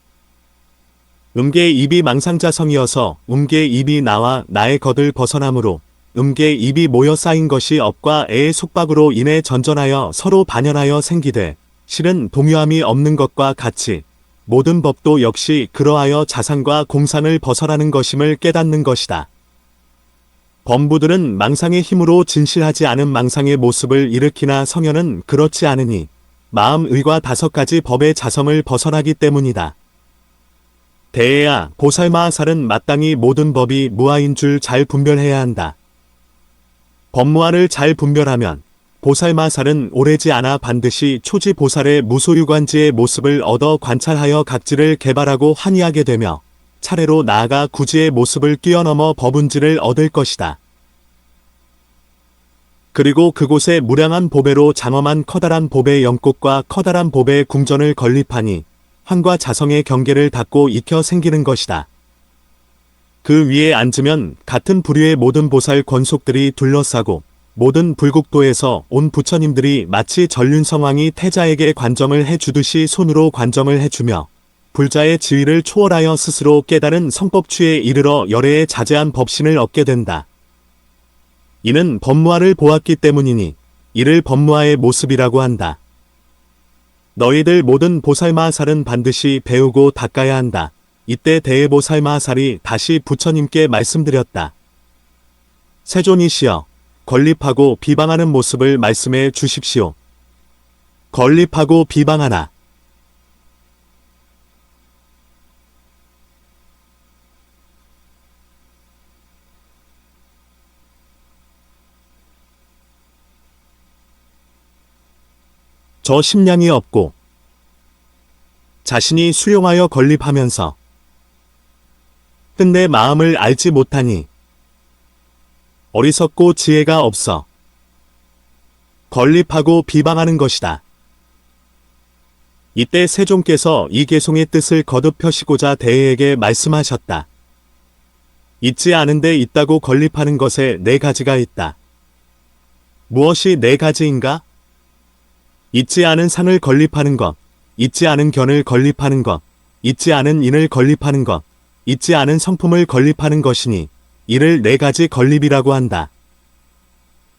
음계의 입이 망상자성이어서 음계의 입이 나와 나의 것을 벗어나므로 음계의 입이 모여 쌓인 것이 업과 애의 속박으로 인해 전전하여 서로 반연하여 생기되 실은 동요함이 없는 것과 같이 모든 법도 역시 그러하여 자상과 공상을 벗어나는 것임을 깨닫는 것이다. 범부들은 망상의 힘으로 진실하지 않은 망상의 모습을 일으키나 성현은 그렇지 않으니 마음 의과 다섯 가지 법의 자성을 벗어나기 때문이다. 대해야, 보살마하살은 마땅히 모든 법이 무아인 줄 잘 분별해야 한다. 법무아를 잘 분별하면 보살마하살은 오래지 않아 반드시 초지보살의 무소유관지의 모습을 얻어 관찰하여 각지를 개발하고 환희하게 되며 차례로 나아가 구지의 모습을 뛰어넘어 법운지를 얻을 것이다. 그리고 그곳에 무량한 보배로 장엄한 커다란 보배 연꽃과 커다란 보배 궁전을 건립하니 환과 자성의 경계를 닫고 익혀 생기는 것이다. 그 위에 앉으면 같은 부류의 모든 보살 권속들이 둘러싸고 모든 불국토에서 온 부처님들이 마치 전륜성왕이 태자에게 관정을 해주듯이 손으로 관정을 해주며 불자의 지위를 초월하여 스스로 깨달은 성법취에 이르러 열애의 자제한 법신을 얻게 된다. 이는 법무화를 보았기 때문이니 이를 법무화의 모습이라고 한다. 너희들 모든 보살마하살은 반드시 배우고 닦아야 한다. 이때 대해보살마하살이 다시 부처님께 말씀드렸다. 세존이시여, 건립하고 비방하는 모습을 말씀해 주십시오. 건립하고 비방하나. 저 심량이 없고 자신이 수용하여 건립하면서 끝내 마음을 알지 못하니 어리석고 지혜가 없어 건립하고 비방하는 것이다. 이때 세종께서 이 개송의 뜻을 거듭 펴시고자 대해에게 말씀하셨다. 있지 않은데 있다고 건립하는 것에 네 가지가 있다. 무엇이 네 가지인가? 있지 않은 상을 건립하는 것, 있지 않은 견을 건립하는 것, 있지 않은 인을 건립하는 것, 있지 않은 성품을 건립하는 것이니 이를 네 가지 건립이라고 한다.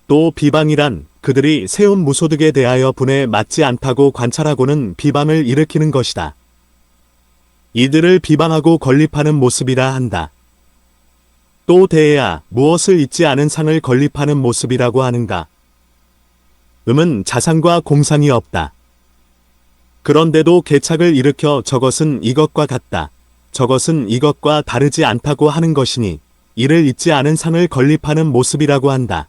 또 비방이란 그들이 세운 무소득에 대하여 분에 맞지 않다고 관찰하고는 비방을 일으키는 것이다. 이들을 비방하고 건립하는 모습이라 한다. 또 대해야 무엇을 있지 않은 상을 건립하는 모습이라고 하는가? 은 자상과 공상이 없다. 그런데도 개착을 일으켜 저것은 이것과 같다. 저것은 이것과 다르지 않다고 하는 것이니 이를 있지 않은 상을 건립하는 모습이라고 한다.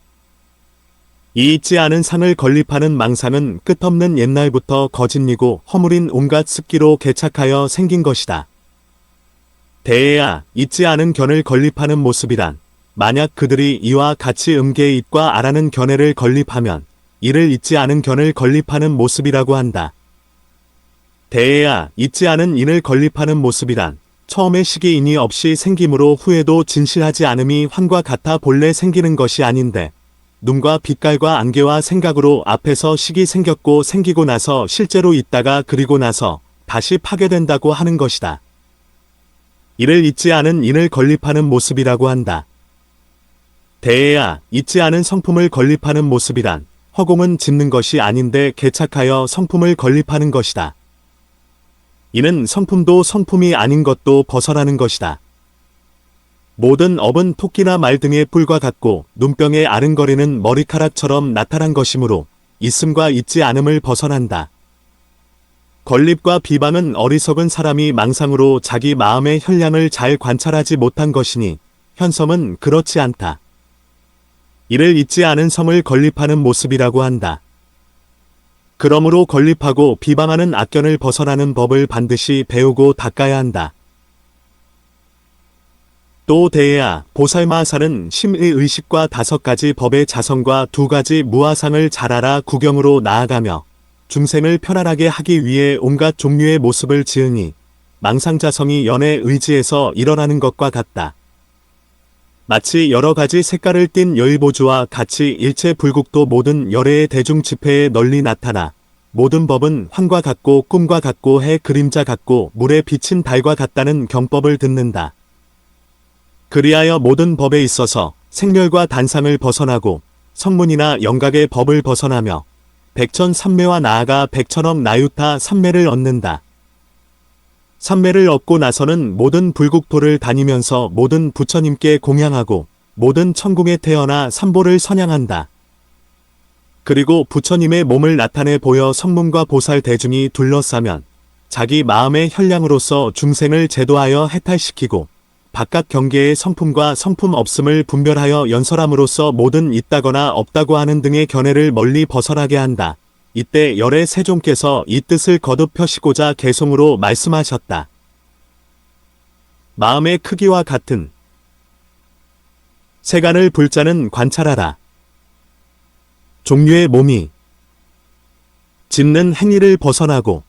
이 있지 않은 상을 건립하는 망상은 끝없는 옛날부터 거짓이고 허물인 온갖 습기로 개착하여 생긴 것이다. 대해야 있지 않은 견을 건립하는 모습이란 만약 그들이 이와 같이 음계의 it과 아라는 견해를 건립하면 이를 있지 않은 견을 건립하는 모습이라고 한다. 대해야 있지 않은 인을 건립하는 모습이란 처음에 시기인이 없이 생김으로 후에도 진실하지 않음이 환과 같아 본래 생기는 것이 아닌데 눈과 빛깔과 안개와 생각으로 앞에서 식이 생겼고 생기고 나서 실제로 있다가 그리고 나서 다시 파괴된다고 하는 것이다. 이를 있지 않은 인을 건립하는 모습이라고 한다. 대해야 있지 않은 성품을 건립하는 모습이란 허공은 짓는 것이 아닌데 개착하여 성품을 건립하는 것이다. 이는 성품도 성품이 아닌 것도 벗어나는 것이다. 모든 업은 토끼나 말 등의 뿔과 같고 눈병에 아른거리는 머리카락처럼 나타난 것이므로 있음과 있지 않음을 벗어난다. 건립과 비방은 어리석은 사람이 망상으로 자기 마음의 현량을 잘 관찰하지 못한 것이니 현섬은 그렇지 않다. 이를 있지 않은 섬을 건립하는 모습이라고 한다. 그러므로 건립하고 비방하는 악견을 벗어나는 법을 반드시 배우고 닦아야 한다. 또 대해야 보살마하살은 심의 의식과 5가지 법의 자성과 2가지 무아상을 잘 알아 구경으로 나아가며 중생을 편안하게 하기 위해 온갖 종류의 모습을 지으니 망상자성이 연의 의지에서 일어나는 것과 같다. 마치 여러 가지 색깔을 띤 여의보주와 같이 일체 불국토 모든 열애의 대중 집회에 널리 나타나 모든 법은 환과 같고 꿈과 같고 해 그림자 같고 물에 비친 달과 같다는 경법을 듣는다. 그리하여 모든 법에 있어서 생멸과 단상을 벗어나고 성문이나 영각의 법을 벗어나며 백천삼매와 나아가 백천억 나유타 삼매를 얻는다. 삼매를 얻고 나서는 모든 불국토를 다니면서 모든 부처님께 공양하고 모든 천궁에 태어나 삼보를 선양한다. 그리고 부처님의 몸을 나타내 보여 성문과 보살 대중이 둘러싸면 자기 마음의 현량으로서 중생을 제도하여 해탈시키고 바깥 경계의 성품과 성품 없음을 분별하여 연설함으로써 모든 있다거나 없다고 하는 등의 견해를 멀리 벗어나게 한다. 이때 열의 세종께서 이 뜻을 거듭 펴시고자 개송으로 말씀하셨다. 마음의 크기와 같은 세간을 불자는 관찰하라. 종류의 몸이 짓는 행위를 벗어나고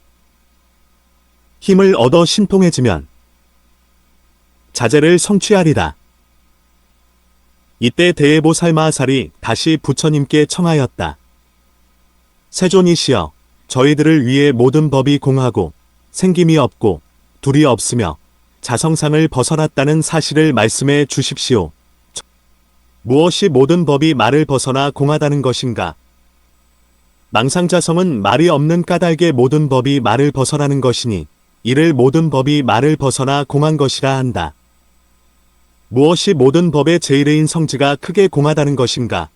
힘을 얻어 신통해지면 자제를 성취하리라. 이때 대보살마하살이 다시 부처님께 청하였다. 세존이시여, 저희들을 위해 모든 법이 공하고 생김이 없고 둘이 없으며 자성상을 벗어났다는 사실을 말씀해 주십시오. 무엇이 모든 법이 말을 벗어나 공하다는 것인가? 망상자성은 말이 없는 까닭에 모든 법이 말을 벗어나는 것이니 이를 모든 법이 말을 벗어나 공한 것이라 한다. 무엇이 모든 법의 제일의인 성지가 크게 공하다는 것인가?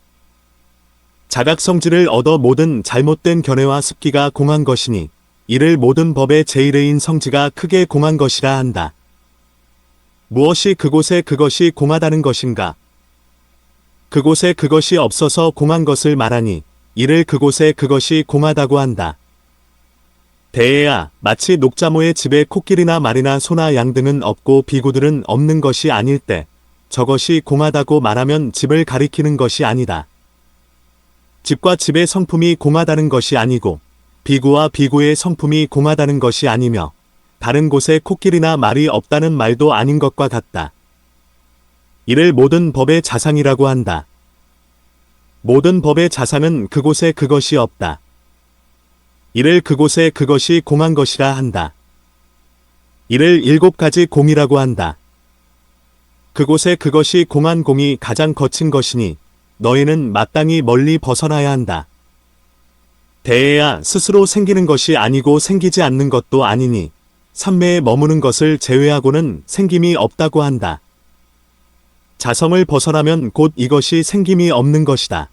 자각성지를 얻어 모든 잘못된 견해와 습기가 공한 것이니 이를 모든 법의 제일의인 성지가 크게 공한 것이라 한다. 무엇이 그곳에 그것이 공하다는 것인가? 그곳에 그것이 없어서 공한 것을 말하니 이를 그곳에 그것이 공하다고 한다. 대예야, 마치 녹자모의 집에 코끼리나 말이나 소나 양 등은 없고 비구들은 없는 것이 아닐 때 저것이 공하다고 말하면 집을 가리키는 것이 아니다. 집과 집의 성품이 공하다는 것이 아니고 비구와 비구의 성품이 공하다는 것이 아니며 다른 곳에 코끼리나 말이 없다는 말도 아닌 것과 같다. 이를 모든 법의 자상이라고 한다. 모든 법의 자상은 그곳에 그것이 없다. 이를 그곳에 그것이 공한 것이라 한다. 이를 7가지 공이라고 한다. 그곳에 그것이 공한 공이 가장 거친 것이니 너희는 마땅히 멀리 벗어나야 한다. 대예야, 스스로 생기는 것이 아니고 생기지 않는 것도 아니니 삼매에 머무는 것을 제외하고는 생김이 없다고 한다. 자성을 벗어나면 곧 이것이 생김이 없는 것이다.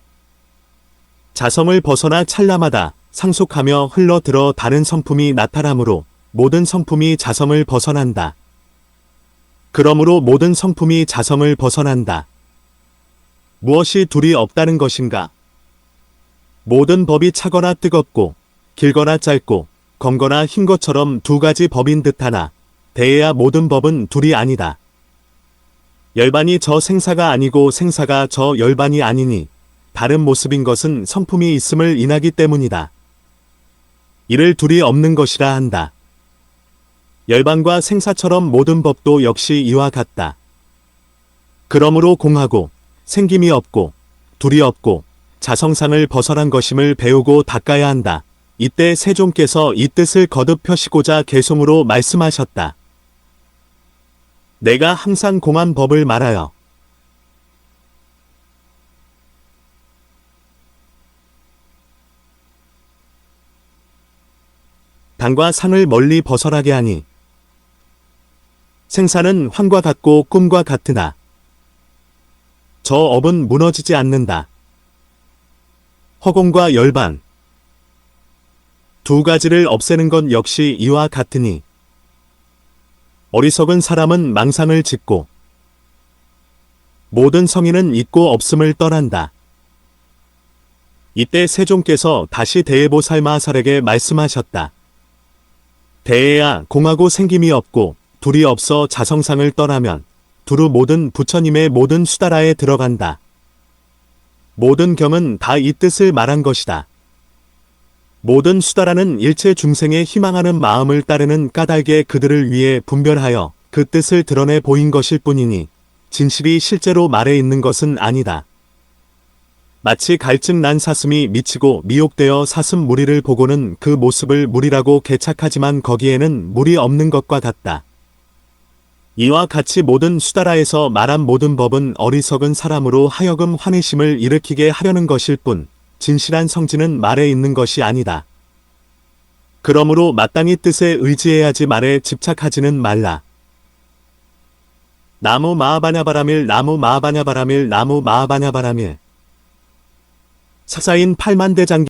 자성을 벗어나 찰나마다 상속하며 흘러들어 다른 성품이 나타나므로 모든 성품이 자성을 벗어난다. 그러므로 모든 성품이 자성을 벗어난다. 무엇이 둘이 없다는 것인가? 모든 법이 차거나 뜨겁고 길거나 짧고 검거나 흰 것처럼 2가지 법인 듯하나 대해야 모든 법은 둘이 아니다. 열반이 저 생사가 아니고 생사가 저 열반이 아니니 다른 모습인 것은 성품이 있음을 인하기 때문이다. 이를 둘이 없는 것이라 한다. 열반과 생사처럼 모든 법도 역시 이와 같다. 그러므로 공하고 생김이 없고 둘이 없고 자성상을 벗어난 것임을 배우고 닦아야 한다. 이때 세종께서 이 뜻을 거듭 펴시고자 개송으로 말씀하셨다. 내가 항상 공한 법을 말하여 당과 상을 멀리 벗어나게 하니 생사는 환과 같고 꿈과 같으나 저 업은 무너지지 않는다. 허공과 열반 2가지를 없애는 건 역시 이와 같으니 어리석은 사람은 망상을 짓고 모든 성인은 있고 없음을 떠난다. 이때 세종께서 다시 대예보살마하살에게 말씀하셨다. 대예야, 공하고 생김이 없고 둘이 없어 자성상을 떠나면 두루 모든 부처님의 모든 수다라에 들어간다. 모든 경은 다 이 뜻을 말한 것이다. 모든 수다라는 일체 중생의 희망하는 마음을 따르는 까닭에 그들을 위해 분별하여 그 뜻을 드러내 보인 것일 뿐이니 진실이 실제로 말해 있는 것은 아니다. 마치 갈증 난 사슴이 미치고 미혹되어 사슴 무리를 보고는 그 모습을 무리라고 개착하지만 거기에는 무리 없는 것과 같다. 이와 같이 모든 수다라에서 말한 모든 법은 어리석은 사람으로 하여금 환희심을 일으키게 하려는 것일 뿐 진실한 성지는 말에 있는 것이 아니다. 그러므로 마땅히 뜻에 의지해야지 말에 집착하지는 말라. 나무 마하바냐바라밀 나무 마하바냐바라밀 나무 마하바냐바라밀 사사인 8만대장경